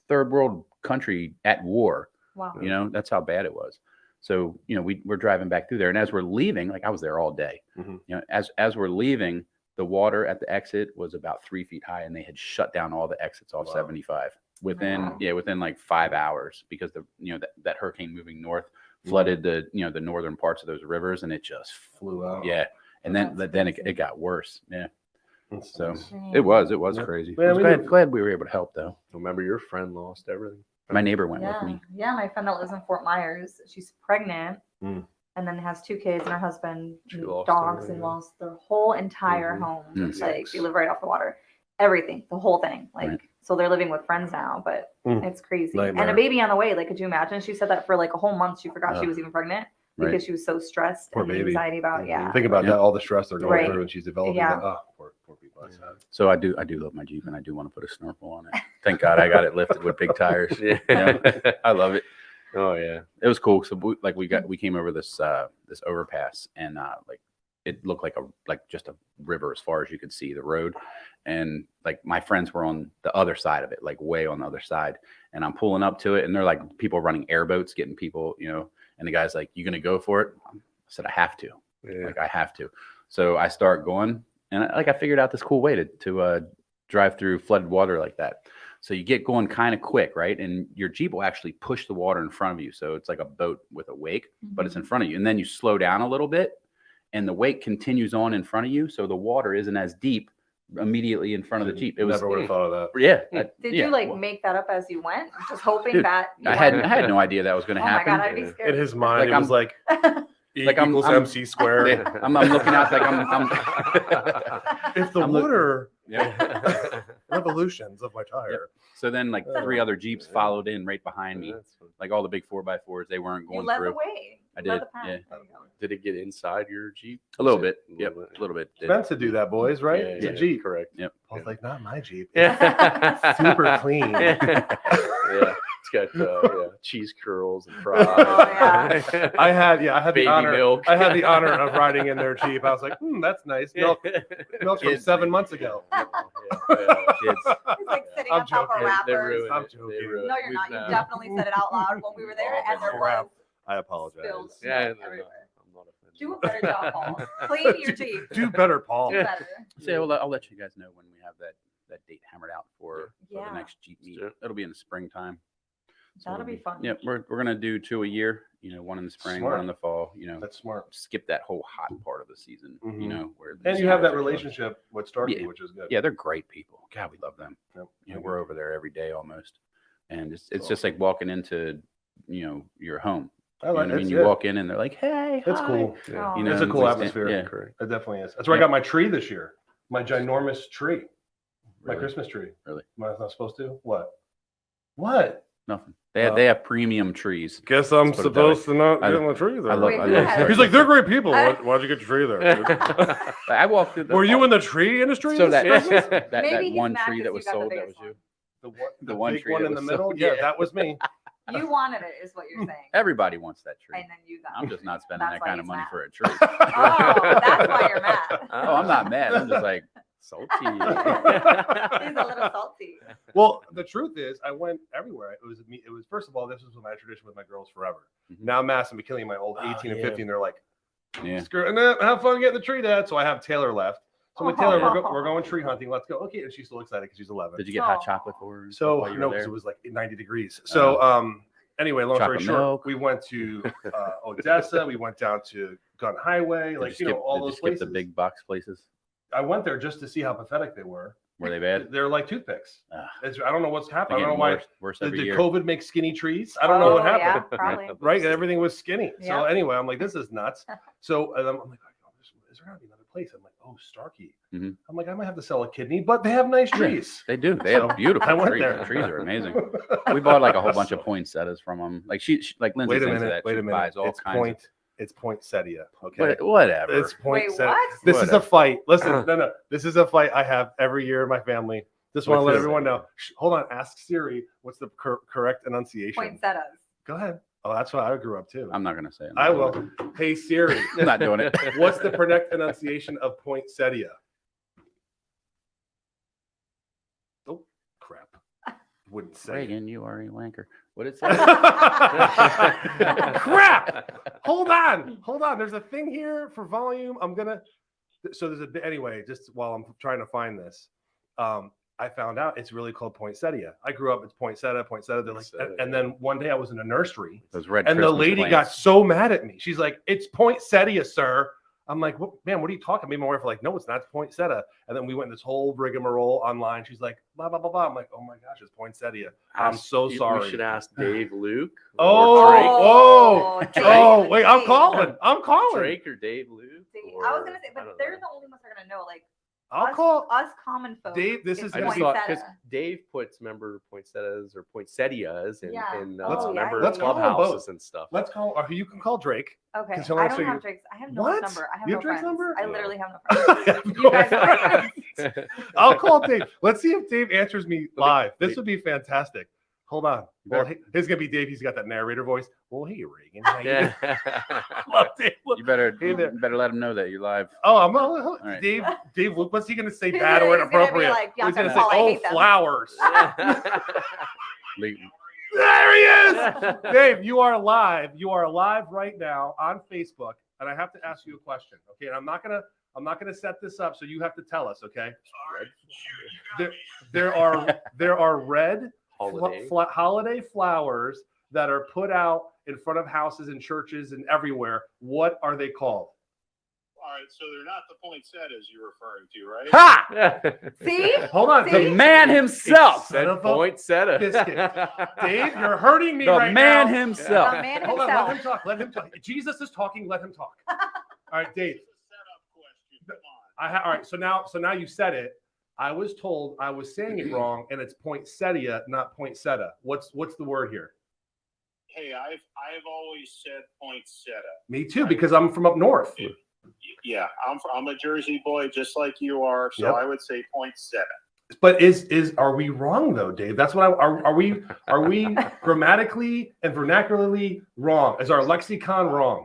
third world country at war. Wow. That's how bad it was. So, we're driving back through there. And as we're leaving, like I was there all day, Mhm. as we're leaving, the water at the exit was about 3 feet high and they had shut down all the exits off Wow. 75 within Wow. like 5 hours because that hurricane moving north flooded the northern parts of those rivers and it just Flew out. yeah. And then That's then crazy. it got worse. Yeah. That's So nice. it was Yeah. crazy. Yeah, I was we glad, knew- glad we were able to help though. Remember, your friend lost everything. My neighbor went with Yeah. me. Yeah. My friend that lives in Fort Myers, she's pregnant Mm. and then has 2 kids and her husband, She and lost dogs, everything, and yeah. lost their whole entire Mhm. home. Mm. Like Yikes. they live right off the water. Everything, the whole thing. Like, Right. so they're living with friends now, but Mm. it's crazy. Nightmare. And a baby on the way. Like, could you imagine? She said that for like a whole month, she forgot she Ugh. was even pregnant because Right. she was so stressed Poor and baby. anxiety about, Mhm. yeah. Think about Yeah. that, all the stress they're going Right. through, and she's developing Yeah. that. Oh, poor people. That's sad. So I do love my Jeep and I do want to put a snorkel on it. Thank God I got it lifted with big tires. Yeah. Yeah. I love it. Oh yeah. It was cool. So we came over this overpass and like it looked like just a river as far as you could see the road. And like my friends were on the other side of it, like way on the other side. And I'm pulling up to it and they're like people running airboats, getting people, and the guy's like, "You gonna go for it?" I said, "I have to." Yeah. Like I have to. So I start going and I figured out this cool way to drive through flooded water like that. So you get going kind of quick, right? And your Jeep will actually push the water in front of you. So it's like a boat with a wake, but it's in front of you. And then you slow down a little bit and the wake continues on in front of you. So the water isn't as deep immediately in front of the Jeep. It was, Never would have thought of that. yeah. Did yeah, you like well, make that up as you went? Just hoping Dude, that you I had no idea that was going Oh to my happen. god, I'd be In scared. his mind, Like it was like E Like I'm- equals I'm- MC squared. Yeah, I'm looking out like I'm If the I'm look- water yeah. revolutions of my tire. So then like 3 other Jeeps Yeah. followed in right behind me. That's fun. Like all the big 4x4s, they weren't You going led through. the way. I You led did, the path. yeah. There you go. Did it get inside your Jeep? A little Is bit. it- Yep. A little bit. It's meant to do that, boys, right? Yeah, It's yeah, a Jeep. Correct. Yep. I was like, not my Jeep. Yeah. Super clean. Yeah. It's got cheese curls and fries. Oh, yeah. I had Baby the honor. milk. I had the honor of riding in their Jeep. I was like, that's nice. Milk from 7 months ago. Yeah. Kids. He's like sitting I'm on top of joking. They wrappers. ruined I'm it. They joking. ruined No, it. you're not. You We've- definitely said it out loud when we were there, and there was I apologize. spilled Yeah, milk no, everywhere. I'm not offended. Do a better job, Paul. Clean your teeth. Do better, Paul. Do better. So I'll let you guys know when we have that date hammered out for Yeah. the next Jeep meet. Sure. It'll be in the springtime. So That'll it'll be fun. Yeah, we're gonna do 2 a year. One in the spring, Smart. one in the fall. That's smart. Skip that whole hot part of the season. Mhm. Where the And you have that skiers are close. relationship with Starkey, Yeah. which is good. Yeah, they're great people. God, we love them. Yep. We're over there every day almost, and it's just like walking into your home. I like I mean, it. you walk in and they're like, "Hey, It's hi." cool. Yeah. Oh, It's a cool like, atmosphere. Yeah, Correct. It definitely is. That's where I got my tree this year. My ginormous tree. My Really? Christmas tree. Really? Am I not supposed to? What? Nothing. They have premium trees. Guess I'm Let's put it that way. supposed to not I- get my tree there. I love. Wait, I who love has- Starkey. He's like, they're great people. I- Why'd you get your tree there? Dude? I walked through. Were you in the tree industry? So this that Christmas? that Maybe he's one mad tree 'cause that you was got the sold, that biggest was one. you. The one big tree one that in the was middle? sold. Yeah, Yeah. that was me. You wanted it, is what you're saying. Everybody wants that tree. And then you got I'm it. just not spending That's that why kind of he's money mad. for a tree. Oh, that's why you're mad. Oh, I'm not mad. I'm just like salty. He's a little salty. Well, the truth is, I went everywhere. It was me. It was, first of all, this was my tradition with my girls forever. Mhm. Now Mass and McKinley, my old Oh, 18 and yeah. 15, they're like, Yeah. screwing it, have fun getting the tree, Dad. So I have Taylor left. So I'm like, Taylor, we're going tree hunting. Let's go. Okay. And she's still excited because she's 11. Did you get hot Aw. chocolate for her? and stuff So while you no, were because there? it was like 90 degrees. So anyway, long story Chocolate short, milk. we went to Odessa. We went down to Gun Highway, Did like you skip, all did you those skip places. the big box places? I went there just to see how pathetic they were. Were they bad? They're like toothpicks. Ah. I don't know what's They're happening. I don't getting know why. worse Did every year. COVID make skinny trees? I don't know what happened. Yeah, probably. Right, everything was skinny. So Yeah. anyway, I'm like, this is nuts. So and I'm like, oh, is there gonna be another place? I'm like, oh, Starkey. Mhm. I'm like, I might have to sell a kidney, but they have nice trees. They do. They So, have beautiful I went trees. there. The trees are amazing. We bought like a whole bunch of poinsettias from them. Like she like Lindsay's Wait a into minute. that. Wait She a minute. buys all It's kinds point. It's poinsettia. Okay. of whatever. It's Wait, poinsettia. what? This is a Whatever. fight. Listen, no. This is a fight I have every year in my family. Just want to What's let this? everyone know. Hold on. Ask Siri. What's the correct enunciation? Poinsettias. Go ahead. Oh, that's what I grew up too. I'm not gonna say it. I will. Hey Siri. I'm not doing it. What's the correct enunciation of poinsettia? Oh, crap. Wouldn't say. Reagan, you are a wanker. What did it it. say? Crap. Hold on. There's a thing here for volume. So there's a bit anyway, just while I'm trying to find this. I found out it's really called poinsettia. I grew up, it's poinsettia. They're like, and then one day I was in a nursery Those red and the Christmas lady got plants. so mad at me. She's like, it's poinsettia, sir. I'm like, man, what are you talking? Me and my wife were like, no, it's not, it's poinsettia. And then we went this whole rigmarole online. She's like, blah, blah, blah, blah. I'm like, oh my gosh, it's poinsettia. I'm so sorry. We should ask Dave Luke. Oh, or Drake. oh, Drake. oh, wait, I'm Drake. calling. Drake or Dave Luke. I was gonna say, I but don't they're know. the only ones that are gonna know. Like I'll us, call. us common folk. Dave, this is I gonna just be- thought because poinsettia. Dave puts member poinsettias or poinsettias in, Yeah. in Let's- member let's call them clubhouses both. and stuff. Let's call, or you can call Drake. Okay, Can someone I answer don't have you? Drake's. I have no What? number. I have You no have Drake's friends. number? I No. literally have no friends. You guys are my friends. I'll call Dave. Let's see if Dave answers me live. This wait. would be fantastic. Hold on. Well, his gonna be Dave. He's got that narrator voice. Well, hey Reagan. How you doing? Yeah. Love Dave. You better Hey there. let him know that you're live. Oh, right. Dave. Luke, what's he gonna say He's bad gonna- or he's gonna be inappropriate? like, He's Bianca gonna and say, Paul, I oh, hate them." flowers. Le- There he is. Dave, you are live. You are live right now on Facebook, and I have to ask you a question. Okay, and I'm not gonna set this up, so you have to tell us. Okay. There are red Holiday. holiday flowers that are put out in front of houses and churches and everywhere. What are they called? All right, so they're not the poinsettias you're referring to, right? Ha! See? Hold on, See? The Dave. man himself. Son of Said a poinsettia. biscuit. Dave, you're hurting me The right man now. himself. The man Hold on, himself. let him talk. Let him talk. Jesus is talking. Let him talk. All right, Dave. It's a setup question. Come on. All right. So now you said it. I was told I was saying it wrong, and it's poinsettia, not poinsettia. What's the word here? Hey, I've always said poinsettia. Me too, because I'm from up north. Yeah, I'm a Jersey boy, just like you are. So Yep. I would say poinsettia. But are we wrong though, Dave? That's what are we grammatically and vernacularly wrong? Is our lexicon wrong?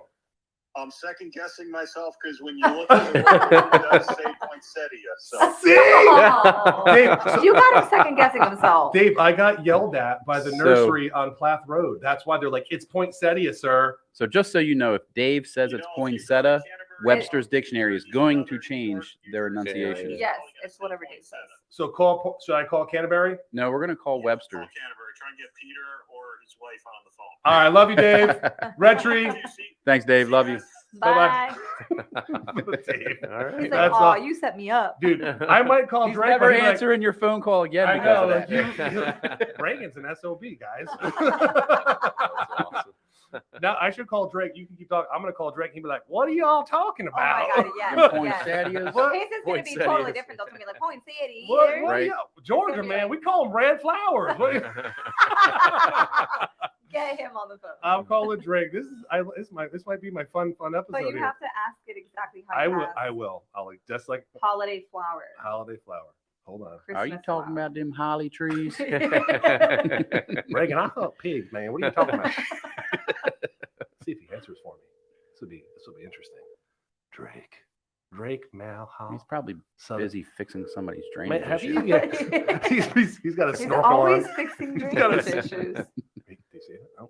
I'm second guessing myself because when you look at the word, it does say poinsettia. So Oh. Dave, You got him second guessing himself. Dave, I got yelled at by the So- nursery on Plath Road. That's why they're like, it's poinsettia, sir. So just so you know, if Dave says you it's know, if you go to poinsettia, Canterbury, Webster's dictionary is there's going another to New change York their user enunciation. today. Yes, it's whatever Dave says. So should I call Canterbury? No, we're going to call Yeah, Webster. Call Canterbury. Try and get Peter or his wife on the phone. All right, love you, Dave. Red Tree. You see- Thanks, Dave. Love you. Bye. Dave. All right. He's like, That's oh, all- you set me up. Dude, I might call He's Drake. never but he's like, answering your phone call again I because know. of Like, that. Reagan's an SOB, guys. That's awesome. Now I should call Drake. You can keep talking. I'm gonna call Drake. He'd be like, "What are y'all talking Oh my about?" God, yes, Them yes. poinsettias. What? His is going to be totally Poinsettias. different. They'll be like, poinsettia. What here. are Right. y'all- Georgia, Gonna be man, like- we call them red flowers. What are you- Get him on the phone. I'm calling Drake. This might be my fun episode But you here. have to ask it exactly how I you will. ask. I will. I'll like just like Holiday flower. holiday flower. Hold on, Are you Christmas talking flower. about them holly trees? Reagan. I hunt pigs, man. What are you talking about? See if he answers for me. This will be interesting. Drake Malhouse. He's probably busy fixing somebody's Man, drainage have issue. you? Yeah. he's got a He's snorkel always on. fixing He's got a- drainage issues. Do you see it? Oh,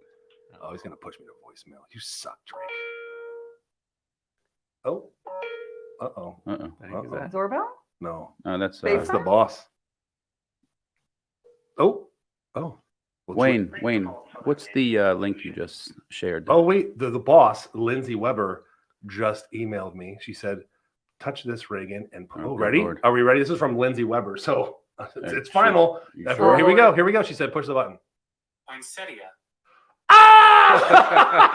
he's gonna push me to voicemail. You suck, Drake. Oh. Uh-oh. Uh-oh. Who's that? Doorbell? No. Oh, that's That's the FaceTime? boss. Oh. Well, Wayne, what's the link you just shared? Oh, wait. The boss, Lindsay Weber, just emailed me. She said, touch this, Reagan. And Oh, oh, good ready? Lord. Are we ready? This is from Lindsay Weber. So it's Sure. final. You Here sure? we go. Here we go. She said, push the button. Poinsettia. Ah!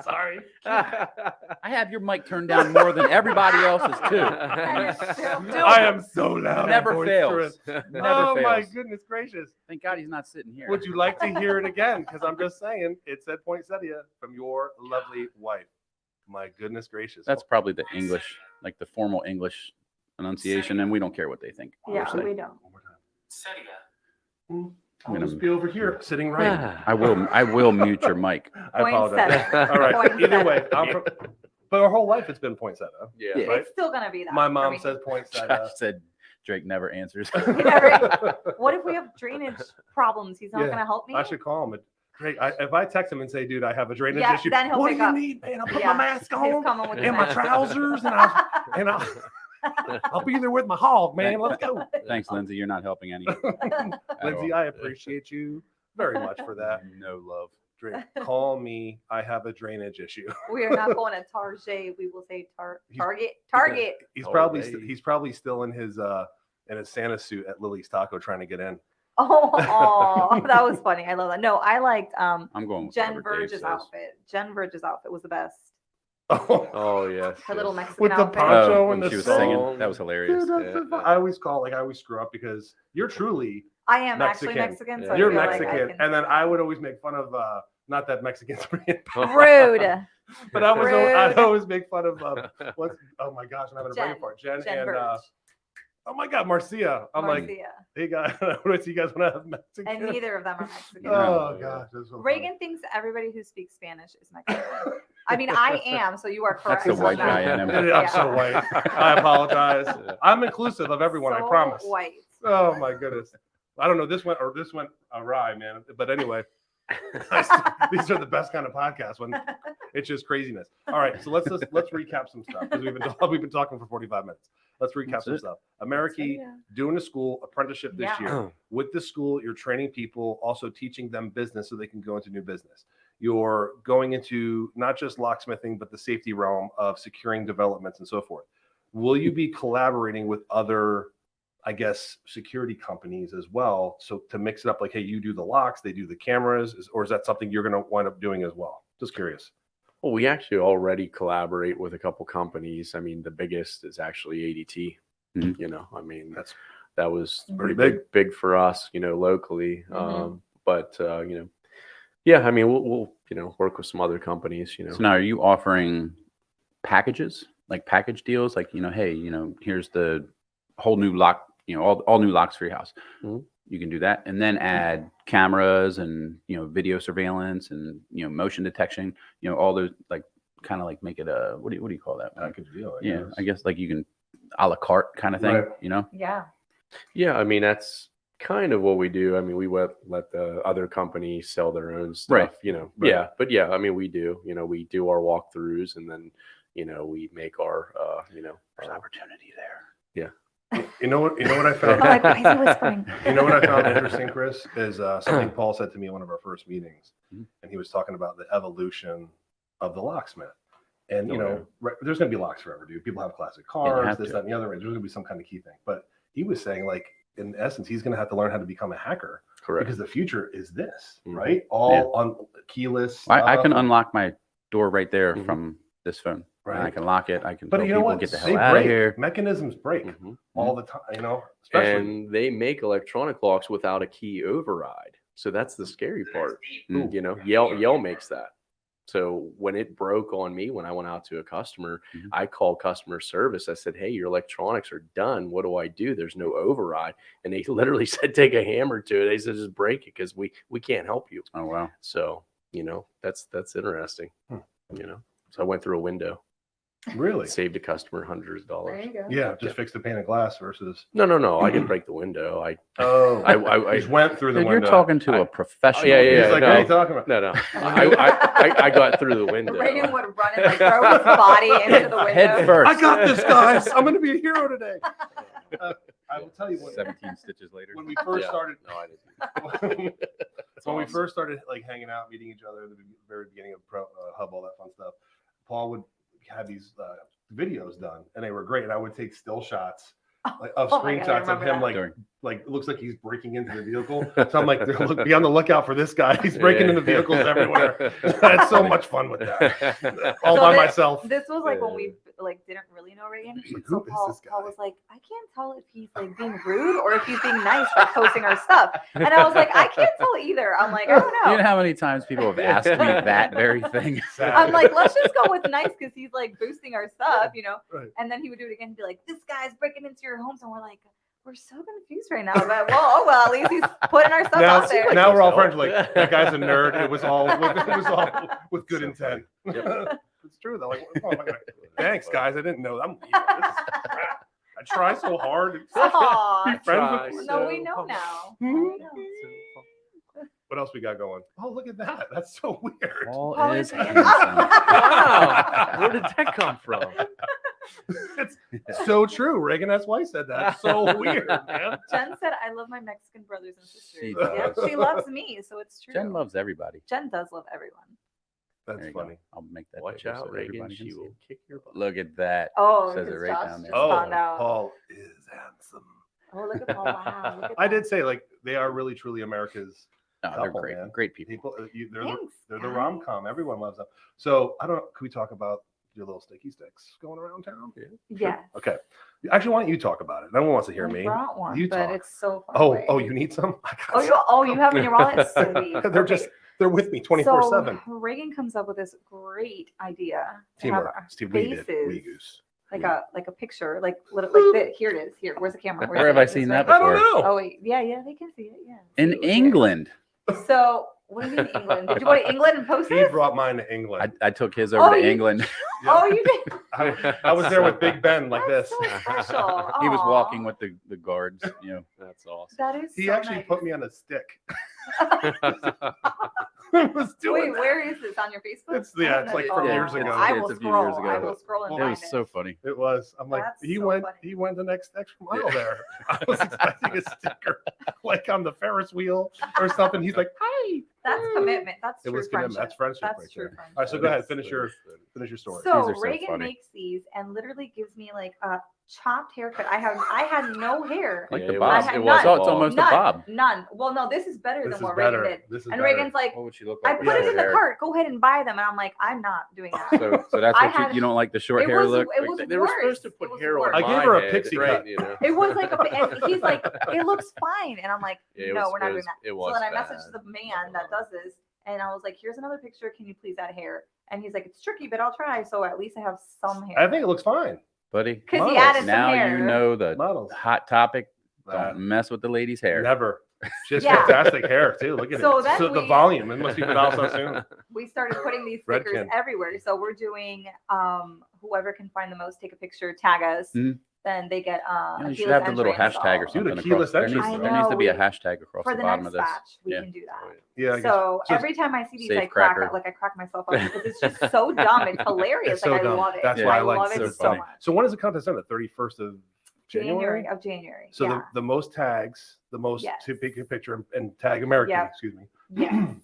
Sorry. I have your mic turned down more than everybody else's too. I am so loud. Never and fails. boisterous. Never Oh fails. my goodness gracious. Thank God he's not sitting here. Would you like to hear it again? Because I'm just saying, it said poinsettia from your lovely wife. My goodness gracious. That's probably the English, like the formal English enunciation, and we don't care what they think. Yeah, We're we saying. don't. One more time. Poinsettia. I'll just be over here sitting right. I will mute your mic. I apologize. Poinsettia. All right. Either Poinsettia. way, but our whole life it's been poinsettia. Yeah. Yeah. Right? It's still going to be that. My for mom me. says Josh poinsettia. said Drake never answers. What if we have drainage problems? He's not Yeah, going to help me? I should call him. Great. If I text him and say, "Dude, I have a drainage Yeah, issue," then he'll what do pick you up. need, man? I'll put Yeah, my mask He's on coming with the and my mask. trousers, and I'll be there with my hog, man. Let's go. Thanks, Lindsay. You're not helping any. Lindsay, I appreciate you very much for that. No love. Drake, call me. I have a drainage issue. We are not going to Target. We will say He's- Target. Target. He's Oh, probably baby. he's probably still in his Santa suit at Lily's Taco trying to get in. Oh, that was funny. I love that. No, I liked I'm going with Jen whatever Dave Verge's says. outfit. Jen Verge's outfit was the best. Oh, Oh yes. Her little yes. Mexican with the outfit. poncho Oh, and when the she was song. singing. That was hilarious. Dude, that's Yeah, so fun. I always screw up because you're truly I am Mexican. actually Mexican. So Yeah. I you're feel like I Mexican, can- and then I would always make fun of not that Mexicans are being, Rude. but I'd Rude. always make fun of what's oh my gosh, I'm having a brain Jen. fart. Jen Jen and Verge. oh my god, Marcia. I'm like, Marcia. hey guys, what do you guys want to have Mexican? And neither of them are Mexican. Oh gosh, that's so funny. Reagan thinks everybody who speaks Spanish is Mexican. I mean, I am, so you are correct. That's the white on guy that. in him. I'm so white. I apologize. I'm inclusive of everyone. I So promise. White. Oh my goodness. I don't know. This went awry, man. But anyway, these are the best kind of podcasts when it's just craziness. All right, so let's recap some stuff because we've been talking for 45 minutes. Let's recap That's some it. stuff. AmeriKey doing a school apprenticeship this Yeah. year. With the school, you're training people, also teaching them business so they can go into new business. You're going into not just locksmithing, but the safety realm of securing developments and so forth. Will you be collaborating with other, I guess, security companies as well? So to mix it up, like, hey, you do the locks, they do the cameras, or is that something you're going to wind up doing as well? Just curious. Well, we actually already collaborate with a couple companies. I mean, the biggest is actually ADT. Mhm. You know, I mean, That's that was pretty big for us, you know, locally. Mhm. But you know, yeah, I mean, we'll you know, work with some other companies, you know. So now, are you offering packages, like package deals? Like, you know, hey, you know, here's the whole new lock all new locks for your house. Mhm. You can do that, and then add cameras and video surveillance and motion detection. All those kind of make it a what do you call that? Package deal. I guess you can a la carte kind of thing. Right. Yeah. Yeah, I mean that's kind of what we do. I mean, we let the other company sell their own stuff, Right. Right. Right. Yeah, but yeah, I mean, we do. We do our walkthroughs, and then we make our There's opportunity there. You know what I I'm found? like, why is he whispering? You know what I found interesting, Chris, is something Paul said to me in one of our first meetings, Mhm. and he was talking about the evolution of the locksmith. And Okay. there's going to be locks forever, dude. People have classic you cars, have this, to. that, and the other. There's going to be some kind of key thing. But he was saying, in essence, he's going to have to learn how to become a hacker correct. because the future is this, Mhm. right? All on keyless. I can stuff. unlock my door right there Mhm. from this phone. And I Right. can lock it. I can But tell you know people what? get the They hell out break. of here. Mechanisms break Mhm. all the time. Especially. And they make electronic locks without a key override. So that's the scary part. Mm. Yale makes that. So when it broke on me, when I went out to a customer, Mhm. I called customer service. I said, "Hey, your electronics are done. What do I do? There's no override." And they literally said, "Take a hammer to it." They said, "Just break it because we can't help you." Oh wow. So that's interesting. Hmm. So I went through a window, Really? saved a customer hundreds of There dollars. you go. Yeah, just fix the pane of glass versus. No. I didn't break the window. I Just went through the Dude, window. you're talking to I- a professional. yeah, He's yeah, like, no. what are you talking about? No. I got through the window. Reagan would run and throw his body into the window. Head first. I got this, guys. I'm going to be a hero today. I will tell you what. 17 stitches later. When we first Yeah. started, No, I didn't. when we awesome. first started hanging out, meeting each other at the very beginning of Hub, all that fun stuff, Paul would have these videos done, and they were great. And I would take still shots of Oh my God, I screenshots of remember him, that. it looks like he's breaking into the vehicle. So I'm like, look, be on the lookout for this guy. He's breaking into vehicles everywhere. I had so much fun with that, all So by this- myself. This was when we didn't really know Reagan. Like, So who is Paul this Paul guy? was like, I can't tell if he's being rude or if he's being nice by posting our stuff. And I was like, I can't tell either. I'm like, I don't You know. know how many times people have asked me that very thing? I'm like, let's just go with nice because he's boosting our stuff, Right. And then he would do it again and be like, this guy's breaking into your homes. And we're like, we're so confused right now. But well, at least he's putting our stuff Now, out there. now we're all yourself. friends. Like, that guy's a nerd. It was all with good So intent. Yep. It's true though. Like, oh, thanks, guys. I didn't know. This is crap. I try so hard. Aw, Be friends with. no, we know now. Mhm. We know. What else we got going? Oh, look at that. That's so weird. Paul Paul is is handsome. Wow. Where did that come from? It's so true. Reagan, that's why I said that. It's so weird, man. Jen said, I love my Mexican brothers and sisters. She Yeah, does. she loves me, so it's true. Jen loves everybody. Jen does love everyone. That's There you go. funny. I'll make that. Watch bigger out, so Reagan. everybody can She see will it. kick your butt. Look at that. Oh, Says it because right Josh down there. just Oh, found out. Paul is handsome. Oh, look at Paul. Wow. Look at I that. did say they are really truly America's No, they're couple, great. man. Great people. people. They're Thanks, they're the guys. rom com. Everyone loves them. So I don't know. Can we talk about your little sticky sticks going around town? Yes. Okay. Actually, why don't you talk about it? No one wants to hear I me. brought one, You but talk. it's so far away. Oh, you need some? I got you have it in your wallet? Sweet. They're Okay. they're with me 24/7. So Reagan comes up with this great idea to have Teamwork. our Steve, we did. faces We goose. like a picture, like the, here it is. Here, where's the camera? Where have I seen that I don't before? know. Oh wait, yeah, they can see it. Yeah. In See it here. England. So what do you mean England? Did you go to England and post He this? brought mine to England. I took his over Oh, to you- England. Oh, you did. I was there with Big Ben like That's this. so special. He was Aw. walking with the guards. That's awesome. That is. He so actually nice. put me on a stick. I was doing Wait, that. where is this on your Facebook? It's like from Oh, years ago. I It's will a few scroll. years ago. I will scroll and It find was so funny. It was. I'm like, That's he so went. funny. He went the next extra mile there. I was expecting a sticker, like on the Ferris wheel or something. He's like, "Hi." That's commitment. That's It true was commitment. friendship. That's friendship That's right true there. friendship. All right, so go ahead. Finish your story. So These are so Reagan funny. makes these and literally gives me like a chopped haircut. I had no hair. Like Yeah, the it bob. was- It's it was it's almost a None. bob. None. Well, no, this is better This than is what better. Reagan did. This is And better. Reagan's like, What would she look I like? put with it short in the hair? cart. Go ahead and buy them. And I'm like, I'm not doing that. So that's I what had- you don't like the short it hair was- look. it was They were supposed to worse. put It was hair on worse. I my gave her a head, pixie right? cut. You know? It was like and he's like, it looks fine. And I'm like, Yeah, it no, was- we're not it doing was- that. it So was then I bad. messaged the man that does this. And I was like, here's another picture. Can you please add hair? And he's like, it's tricky, but I'll try. So at least I have some hair. I think it looks fine. Buddy, Because he Models. added some now hair. you know the Models. hot topic Don't mess with the lady's hair. Never. She has Yeah. fantastic hair too. Look at So it. then So the we- volume. It must be put out so soon. We started putting these Red stickers can. everywhere. So we're doing whoever can find the most, take a picture, tag us. Mhm. Then they get You a should keyless have the little entry hashtag or installed. Dude, a something keyless across. There entry needs, installed. there needs to be a I know, hashtag across For the the bottom next of this. batch, we Yeah. can do that. Yeah. I guess. So So every time I see these, Safe I crack cracker. I crack myself up because it's just so dumb. It's hilarious. It's so like I dumb. love it. That's why I I like love it it so so funny. much. So when is the contest on? The 31st of January? Of January. So yeah. the most tags, the most Yes. to pick your picture and tag AmeriKey, Yep. excuse me, Yes.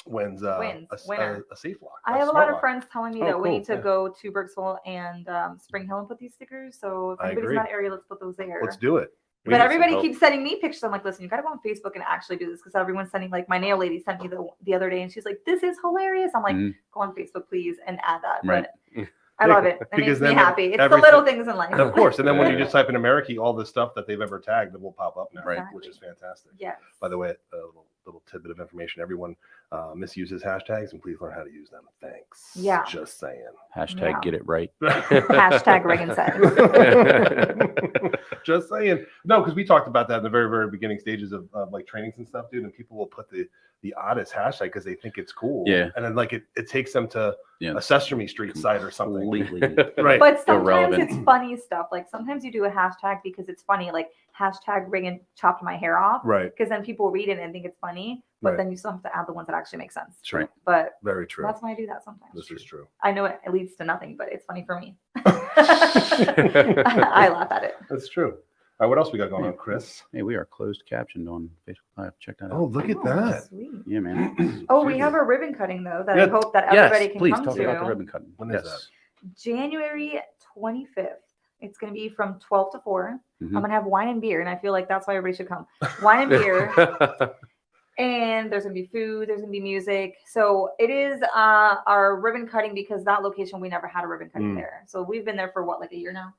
wins winner. a safe lock. I have a smart lot of lock. friends telling me Oh, that we cool. need to Yeah. go to Berksville and Spring Hill and put these stickers. So if I anybody's agree. in that area, let's put those there. Let's do it. We But need some everybody help. keeps sending me pictures. I'm like, listen, you gotta go on Facebook and actually do this because everyone's sending. Like my nail lady sent me the other day, and she's like, "This is hilarious." I'm like, Mhm. "Go on Facebook, please, and add that." Right. But I love it. It Because makes me then happy. It's the everything- little things in life. Of course, and then when you Yeah. just type in AmeriKey, all the stuff that they've ever tagged that will pop up now, Right. which is fantastic. Yes. By the way, a little tidbit of information: everyone misuses hashtags, and please learn how to use them. Thanks. Yeah. Just saying. Hashtag Yeah. get it right. Hashtag Regan said. Just saying. No, because we talked about that in the very, very beginning stages of like trainings and stuff, dude. And people will put the oddest hashtag because they think it's cool. Yeah. And then like it takes them to Yeah. a Sesame Street site or something. Completely. Right. But sometimes Irrelevant. it's funny stuff. Like sometimes you do a hashtag because it's funny, like hashtag Regan chopped my hair off. Right. Because then people read it and think it's funny, but Right. then you still have to add the ones that actually make sense. True. But Very true. that's why I do that sometimes. This is true. I know it leads to nothing, but it's funny for me. I laugh at it. That's true. All right, what else we got going on, Kris? Hey, we are closed captioned on Facebook Live. Check that Oh, out. look at Oh, that. sweet. Yeah, man. Oh, we have a ribbon cutting though that Yeah. I hope that Yes, everybody can please come talk to. about the ribbon cutting. When is Yes. January 25th. It's going to be from 12 to 4. Mhm. I'm going to have wine and beer, and I feel like that's why everybody should come. Wine and beer, and there's going to be food, there's going to be music. So it is our ribbon cutting because that location, we never had a ribbon cutting Mm. there. So we've been there for what, like a year now?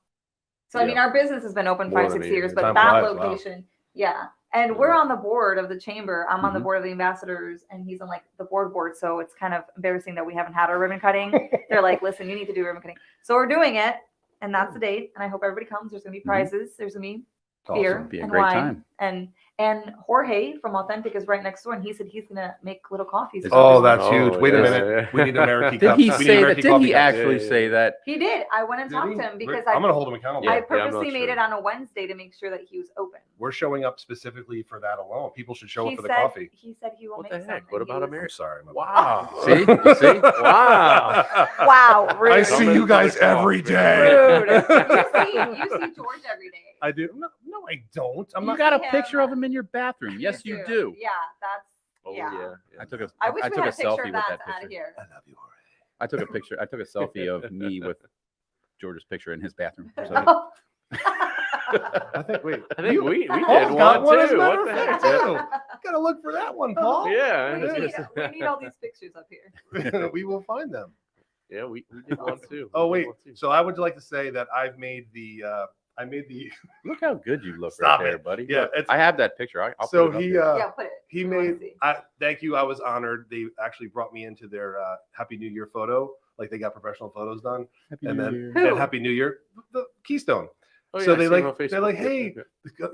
So, I mean, Yeah. our business has been open More 5-6 than a year. years, but Time that flies, wow. location, yeah. And we're on the board of the chamber. I'm on the Mhm. board of the ambassadors, and he's on like the board. So it's kind of embarrassing that we haven't had our ribbon cutting. They're like, listen, you need to do ribbon cutting. So we're doing it, and that's the date. And I hope everybody comes. There's gonna be prizes. There's gonna be beer Awesome. Be a and great wine, time. and Jorge from Authentic is right next door, and he said he's gonna make little coffees. for Oh, everyone. that's Oh, huge. Wait a yeah, minute. yeah. We need AmeriKey Did cups. he We need say that? AmeriKey Did coffee he cups. actually Yeah, say that? He did. I went and Did talked he? to him because I'm gonna hold him accountable. I Yeah, I'm not purposely made sure. it on a Wednesday to make sure that he was open. We're showing up specifically for that alone. People should show he up for the said, coffee. He said he will What make the heck? some, What and he about was- I'm sorry. my bad. Wow. See? You see? Wow. Wow, rude. I see you guys every day. Rude. You see George every day. I do. No, I don't. I'm You not. got a him. picture of him in your bathroom. Yes, you do. Yeah, that's. Oh, Yeah. yeah. I took a I wish we took had a a picture selfie of with that that to add picture. here. I love you, Jorge. I took a picture. I took a selfie of me with George's picture in his bathroom. So I think. Wait. I think we Paul's did got one one, as a too. matter What of the fact, heck? too. Gotta look for that one, Paul. Yeah. we need all these pictures up here. We will find them. Yeah, we did one too. Oh We wait. did one too. So I would like to say that I've made the. look how good you look Stop right there, it. buddy. Yeah, Look, it's- I have that picture. I'll So put it up he. there. Yeah, put it. He I wanna made. see. Thank you. I was honored. They actually brought me into their Happy New Year photo. Like they got professional photos done, Happy and New then Year. Who? and Happy New Year, the Keystone. Oh, So yeah, they I see him like on Facebook. they're like, Yeah, hey,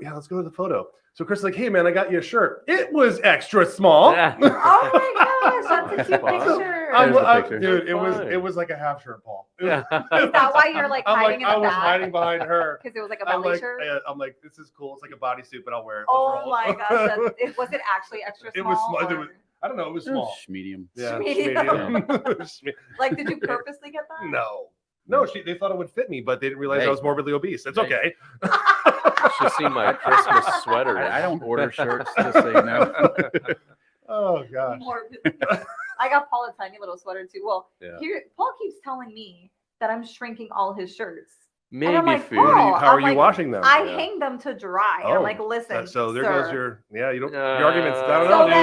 yeah. let's go to the photo. So Chris is like, hey man, I got you a shirt. It was extra small. Yeah. Oh my gosh, that's a cute Fun. picture. There's the picture. Dude, Fine. it was like a half shirt, Paul. It was- Yeah. Is that why you're like I'm hiding I in the was back? hiding behind her. Because it was like a I'm belly like, shirt. I'm like, this is cool. It's like a bodysuit, but I'll wear it. Oh overall. my gosh, was it actually extra It small? was small. It or- was- I don't know. It was small. Medium. Yeah, Medium. medium. Like, did you purposely get that? No, they thought it would fit me, but they didn't realize Hey. I was morbidly obese. It's Hey. okay. You should see my Christmas sweater. I don't order shirts, just so you know. Oh gosh. I got Paul a tiny little sweater too. Well, Yeah. here Paul keeps telling me that I'm shrinking all his shirts. Maybe I'm like, food. Paul, How are I'm you like, washing them? I Yeah. hang them to dry. Oh, I'm like, listen. So there sir. goes your you don't your arguments. I don't So know, dude.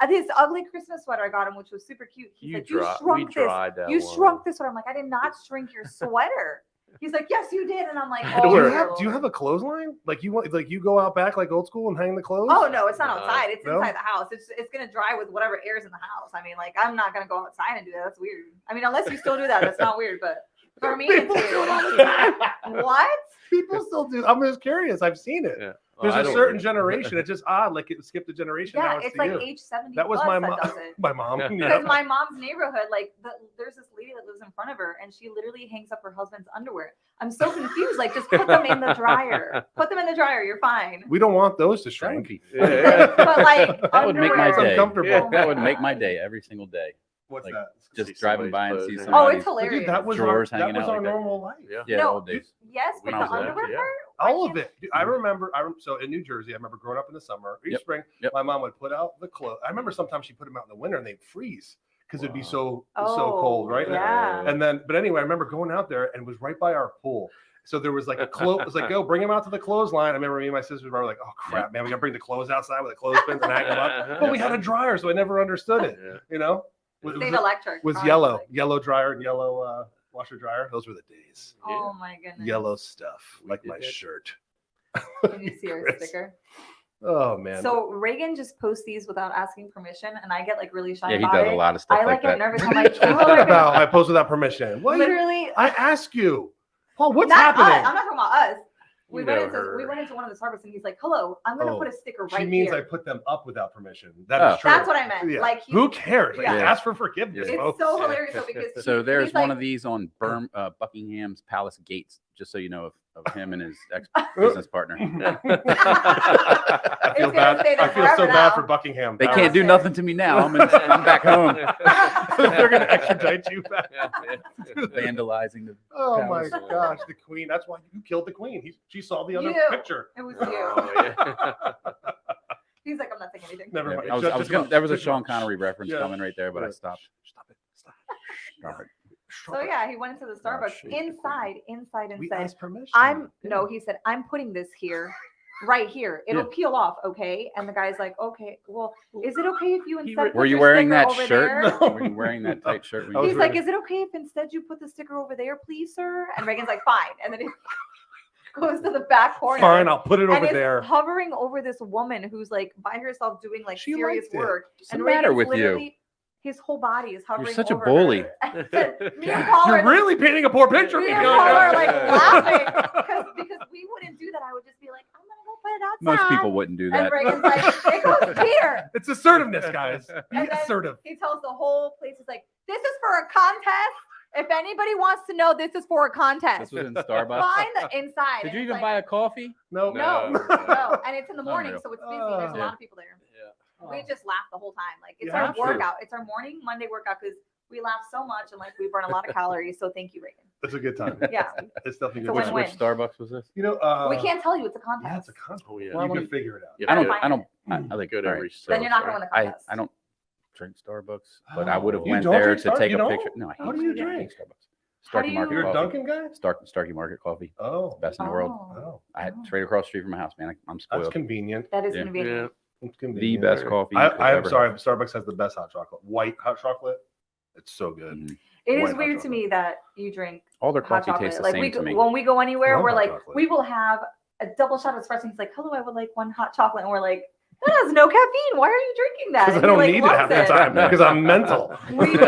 then this ugly Christmas sweater I got him, which was super cute. He's like, you we shrunk this. dried that You one. shrunk this sweater. I'm like, I did not shrink your sweater. He's like, yes, you did. And I'm like, had oh, to wear- Do you have a clothesline? Like you go out back like old school and hang the clothes? Oh no, it's not outside. It's No? inside the house. It's gonna dry with whatever air's in the house. I mean, like I'm not gonna go outside and do that. That's weird. I mean, unless you still do that, that's not weird. But for me, it's People do it all the weird. time. What? People still do. I'm just curious. I've seen it. Yeah. There's I a don't certain know. generation. It's just odd. Like it skipped a generation. Yeah, now it's to like you. age 70 That was plus my that mom. does it. My mom. Because Yeah. my mom's neighborhood, like there's this lady that lives in front of her, and she literally hangs up her husband's underwear. I'm so confused. Like, just put them in the dryer. Put them in the dryer. You're fine. We don't want those to That would shrink. be. Yeah. But like, That would make my underwear. day. Uncomfortable. Yeah. That would make my day every single day. What's Like, that? Just See driving by and somebody's see clothes. Oh, somebody. it's But hilarious. dude, that was Drawers our, hanging out our like that. normal life. Yeah. Yeah, No, old days. Yes, but When I the was a kid, underwear yeah. part. I All of can't- it. Dude, I remember. So in New Jersey, I remember growing up in the summer, each Yep. spring, Yep. my mom would put out the clothes. I remember sometimes she put them out in the winter and they'd freeze because it'd be Wow. so cold, right? Yeah. And then, but anyway, I remember going out there and it was right by our pool. So there was like a clothes. It was like, go bring them out to the clothesline. I remember me and my sisters were like, oh crap, man, we got to bring the clothes outside with the clothespins and hang them up. But we had a dryer, so I never understood it. Yeah. You know, it Stayed was, electric. was honestly. yellow dryer and yellow washer dryer. Those were the days. Oh my goodness. Yellow stuff, We like did my that. shirt. Can you see our Chris. sticker? Oh man. So Reagan just posts these without asking permission, and I get like really shy Yeah, he about does it. a lot of stuff I like get that. nervous. What I'm are you like, oh, talking my about? God. I post without permission. What? Literally, I ask you, Paul. What's not happening? Us. I'm not talking about us. We You went know into her. one of the Starbucks, and he's like, "Hello, I'm gonna Oh, put a sticker She right means here." I put them up without permission. That Oh. is true. That's what I meant. Yeah. Like, Who cares? Like, Yeah. ask for forgiveness, Yeah. it's folks. so Yeah. hilarious though, because So there's he's one like, of these on Buckingham's Palace Gates, just so you know of him and his ex-business partner. I feel It's gonna stay bad. there I feel so forever bad now. for Buckingham. They Palace. can't do nothing to me now. I'm back home, They're gonna extradite you back. vandalizing the. Oh my Palace. gosh, the queen. That's why you killed the queen. She saw the other You. picture. It was you. Oh, yeah. He's like, I'm not saying anything. Never Yeah, mind. I was, Shut- I was just gonna, go. there was a Just go. Sean Connery reference Yeah. coming right there, but I Yeah. stopped. Stop it. Stop. Stop it. So yeah, he went into the Starbucks shit. inside and We said, asked permission. No, he said, I'm putting this here, right here. It'll Yeah. peel off, okay? And the guy's like, okay, well, is it okay if you instead put Were you your wearing sticker that over shirt? there? Were you wearing that tight shirt? when I you- was He's like, wearing- is it okay if instead you put the sticker over there, please, sir? And Reagan's like, fine. And then he goes to the back corner. Fine, I'll put it and over is there. hovering over this woman who's like by herself doing like She serious liked it. work. What's And the matter Reagan's with you? literally, his whole body is hovering such a over bully. her. Me and Paul You're are really painting a poor picture of me me. and Bianca. Paul are like Yeah. laughing because we wouldn't do that. I would just be like, I'm gonna go put it outside. Most people wouldn't do And that. Reagan's like, it goes here. It's assertiveness, guys. Be And then- assertive. He tells the whole place, he's like, this is for a contest. If anybody wants to know, this is for a This contest. was in Starbucks. Find the inside. Did And you it's even like, buy a coffee? No. No, No. no. And it's in the morning, Unreal. so it's busy. There's a Yeah. lot of people there. Yeah. We just laugh the whole time. Like, it's You our have to. workout. It's our morning Monday workout because we laugh so much and like we burn a lot of calories. So thank you, Reagan. It's a good time. Yeah. It's definitely It's good. a Which, time. win-win. which Starbucks was this? You know, We can't tell you it's a Yeah, contest. it's a contest. Oh, yeah. Well, you You can figure it out. Yeah. I don't. Gotta I find don't. I like Good all every right, Then so you're not going to win the I contest. don't drink Starbucks, but I Oh. would have You went don't there drink to Star- take you a don't? picture. No, I hate, How do you I hate drink? Starbucks. How do Starkey you- Market You're a coffee. Dunkin' guy? Starkey Market coffee. Oh. Best in the world. Oh. I had Oh. straight across the street from my house, man. I'm That's spoiled. convenient. That is Yeah. going to be Yeah. It's The convenient. best coffee. I you could am ever sorry. have. Starbucks has the best hot chocolate. White hot chocolate. It's so good. Mhm. It White is hot weird to chocolate. me that you drink All their hot coffee chocolate. tastes the Like same to me. when we go anywhere, Love we're hot like, chocolate. we will have a double shot of espresso. He's like, hello, I would like one hot chocolate. And we're like, that has no caffeine. Why are you drinking that? Because I And he, don't like, need it half loves the time because I'm mental. We need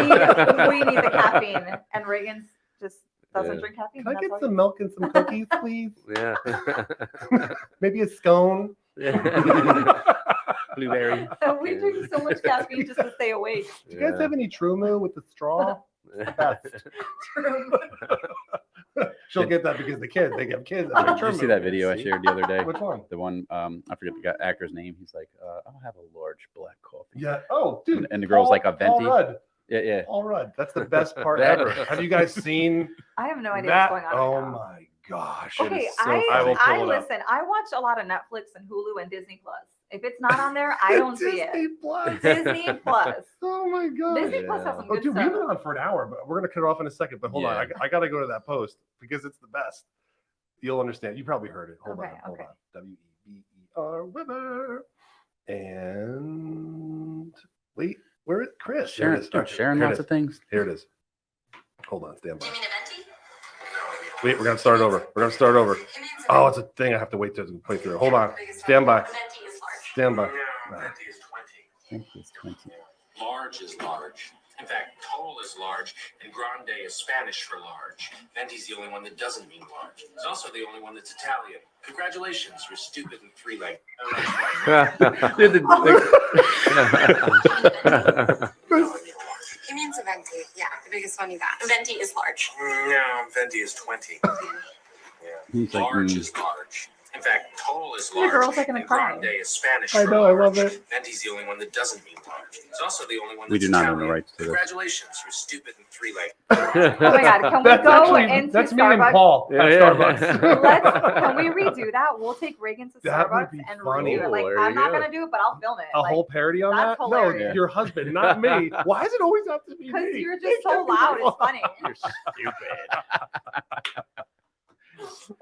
the caffeine. And Reagan's just doesn't Yeah. drink caffeine. Can I That's get all some milk and some cookies, please? Yeah. Maybe a scone. Blueberry. we drink so much caffeine just to stay awake. Do you guys have any True Moo with the straw? Best. True. She'll get that because they get kids. that Oh. drink Did you True see Moo. that video I shared the other day? Which one? The one, I forget the actor's name. He's like, I'll have a large black coffee. Yeah. Oh, dude. And the girl's like a Paul venti. Rudd. Yeah, yeah. Paul Rudd. That's the best part That- ever. Have you guys seen I have no idea that? what's going on. Oh right now. my gosh. Okay, It is so I funny. I pull it up. listen. I watch a lot of Netflix and Hulu and Disney Plus. If it's not on there, I don't see it. Disney Plus. Disney Plus. Oh my god. Disney Plus has some Oh, good dude, we've been stuff. on for an hour, but we're gonna cut it off in a second. But hold on, Yeah. I gotta go to that post because it's the best. You'll understand. You probably heard it. Hold Okay, on. okay. WEBER Weber. And wait, where is Chris? Sharing, There it is. dude, Okay, sharing here it lots is. of things. Here it is. Hold on, stand by. Wait, we're gonna start over. Oh, it's a thing I have to wait to play through. Hold on. Stand by. Stand by. I think it's 20. Large is large. In fact, tall is large, and grande is Spanish for large. Venti's the only one that doesn't mean large. It's also the only one that's Italian. Congratulations, you're stupid and three-legged. He means a venti. Yeah, the biggest one you got. A venti is large. No, Venti is 20. Yeah. He's like, Large is large. In fact, tall is The large. girl's like in a and crying. grande is Spanish I for know, I large. love it. Venti's the only one that doesn't mean large. It's also the only one We that's do not own the Italian. rights to this. Congratulations, you're stupid and three-legged. Oh my God, can we That's go actually into that's me and Starbucks? Paul Yeah, at yeah. Starbucks. Can we redo that? We'll take Reagan to That would Starbucks be and funny. redo it. Oh, Like, there I'm you not go. gonna do it, but I'll film it. A Like, whole parody on that's that? hilarious. No, your husband, not me. Why does it always have to be because me? you're It just so can't be loud. my It's funny. You're stupid.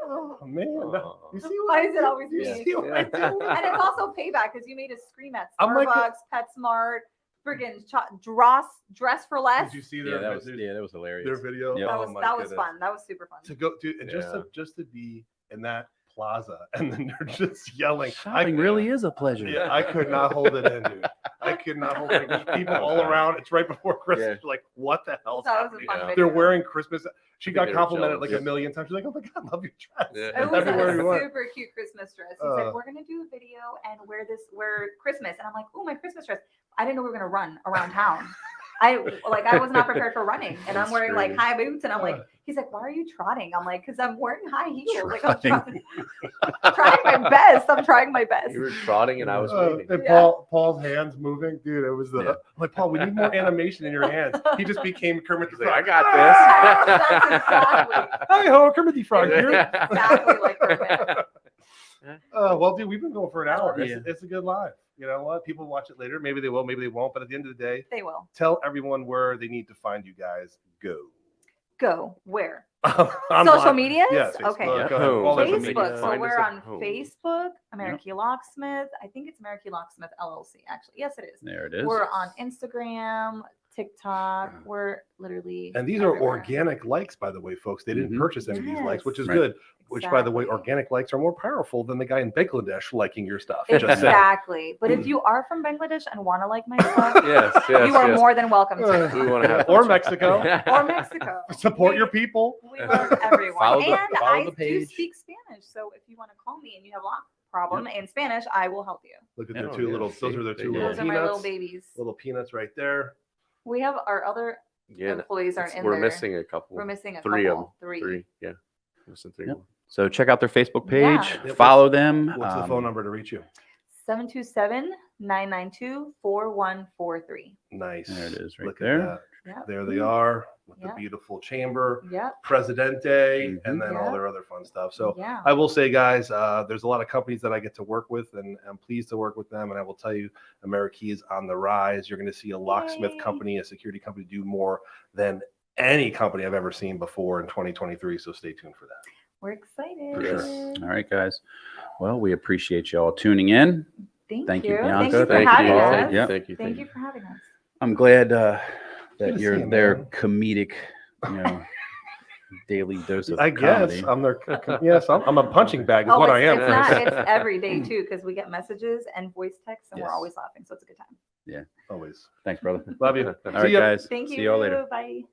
Oh man, you see Why what is it always you me? see what I do? And it's also payback because you made us scream at I'm like Starbucks, PetSmart, friggin' dress for less. Did you see Yeah, their that was their hilarious. video? Yep. That Oh was my that was goodness. fun. That was super fun. To go, dude, and Yeah. just to be in that plaza, and then they're just yelling. Shopping really is a pleasure. Yeah, I could not hold it in, dude. I could not hold it in. There's people all around. It's right before Christmas. Yeah. Like, what the hell's That was a happening? fun Yeah. video. They're wearing Christmas. She I think got they were complimented jealous. like a million times. She's like, "Oh my god, I love your dress." Yeah. It was Everywhere a we went. super cute Christmas dress. He Uh. said, "We're gonna do a video and wear Christmas." And I'm like, "Oh, my Christmas dress." I didn't know we were gonna run around town. I was not prepared for running, and I'm wearing like high boots, and I'm like, he's like, "Why are you trotting?" I'm like, "Cause I'm wearing high heels." Like I'm Trotting. trying my best. I'm trying my best. You were trotting and I was waving. And Yeah. Paul's hands moving, dude. It was the Yeah. I'm like, Paul, we need more animation in your hands. He just became Kermit the He's like, Frog. I got That's exactly, Hi ho, Kermit the Frog here. exactly like Kermit. Well, dude, we've been going for an hour. Yeah. It's a good live. You know what? People watch it later. Maybe they will, maybe they won't. But at the end of the day, They will tell everyone where they need to find you guys. Go. go where? Online. Social medias? Yes. Okay. Facebook, Yeah. go ahead. All Social social media. Facebook. media. So Find we're us on at home. Facebook, AmeriKey Locksmith. I think it's AmeriKey Locksmith LLC, actually. Yes, it is. There it is. We're on Instagram, TikTok. We're literally. And these are everywhere. organic likes, by the way, folks. They didn't Mhm. purchase any of these likes, which is Right. good. Which, by the way, Exactly. organic likes are more powerful than the guy in Bangladesh liking your stuff. Just saying. Exactly. But if you are from Bangladesh and want to like my stuff, Yes, yes, you are yes. more than welcome to. We want to have Or Mexico. Or Mexico. Support your people. We love everyone. Follow the- and follow I the do page. speak Spanish. So if you want to call me and you have a lock problem in Spanish, I will help you. Look at Yeah. their two Yeah, little. see, Those are their there two you go. little Those are my little peanuts. babies. Little peanuts right there. We have our other Yeah, employees aren't in we're there. missing a couple. We're missing a three of couple. them. Three. Yeah. Missing three Yep. more. So check out their Facebook Yeah. page. Yep. Follow them. What's the phone number to reach you? 727-992-4143. Nice. There it is right Look there. at that. Yep. There they are with the Yep. beautiful chamber, Yep. Presidente, and then all Yep. their other fun stuff. So yeah. I will say, guys, there's a lot of companies that I get to work with, and I'm pleased to work with them. And I will tell you, AmeriKey is on the rise. You're going to see a locksmith Yay. company, a security company do more than any company I've ever seen before in 2023. So stay tuned for that. We're excited. For sure. All right, guys. Well, we appreciate y'all tuning in. Thank you, Thank Bianca. you for Thank you, having Paul. us. Yep. Thank you. Thank you for having us. I'm glad Good that to you're see you, their man. comedic, daily dose of I guess comedy. I'm their. Yes, I'm a punching bag. Is what I am. It's Chris. not. It's every day too, because we get messages and voice texts, and Yes. we're always laughing. So it's a good time. Always. Thanks, brother. Love you. All See right, ya. guys. Thank you. See y'all later. Bye.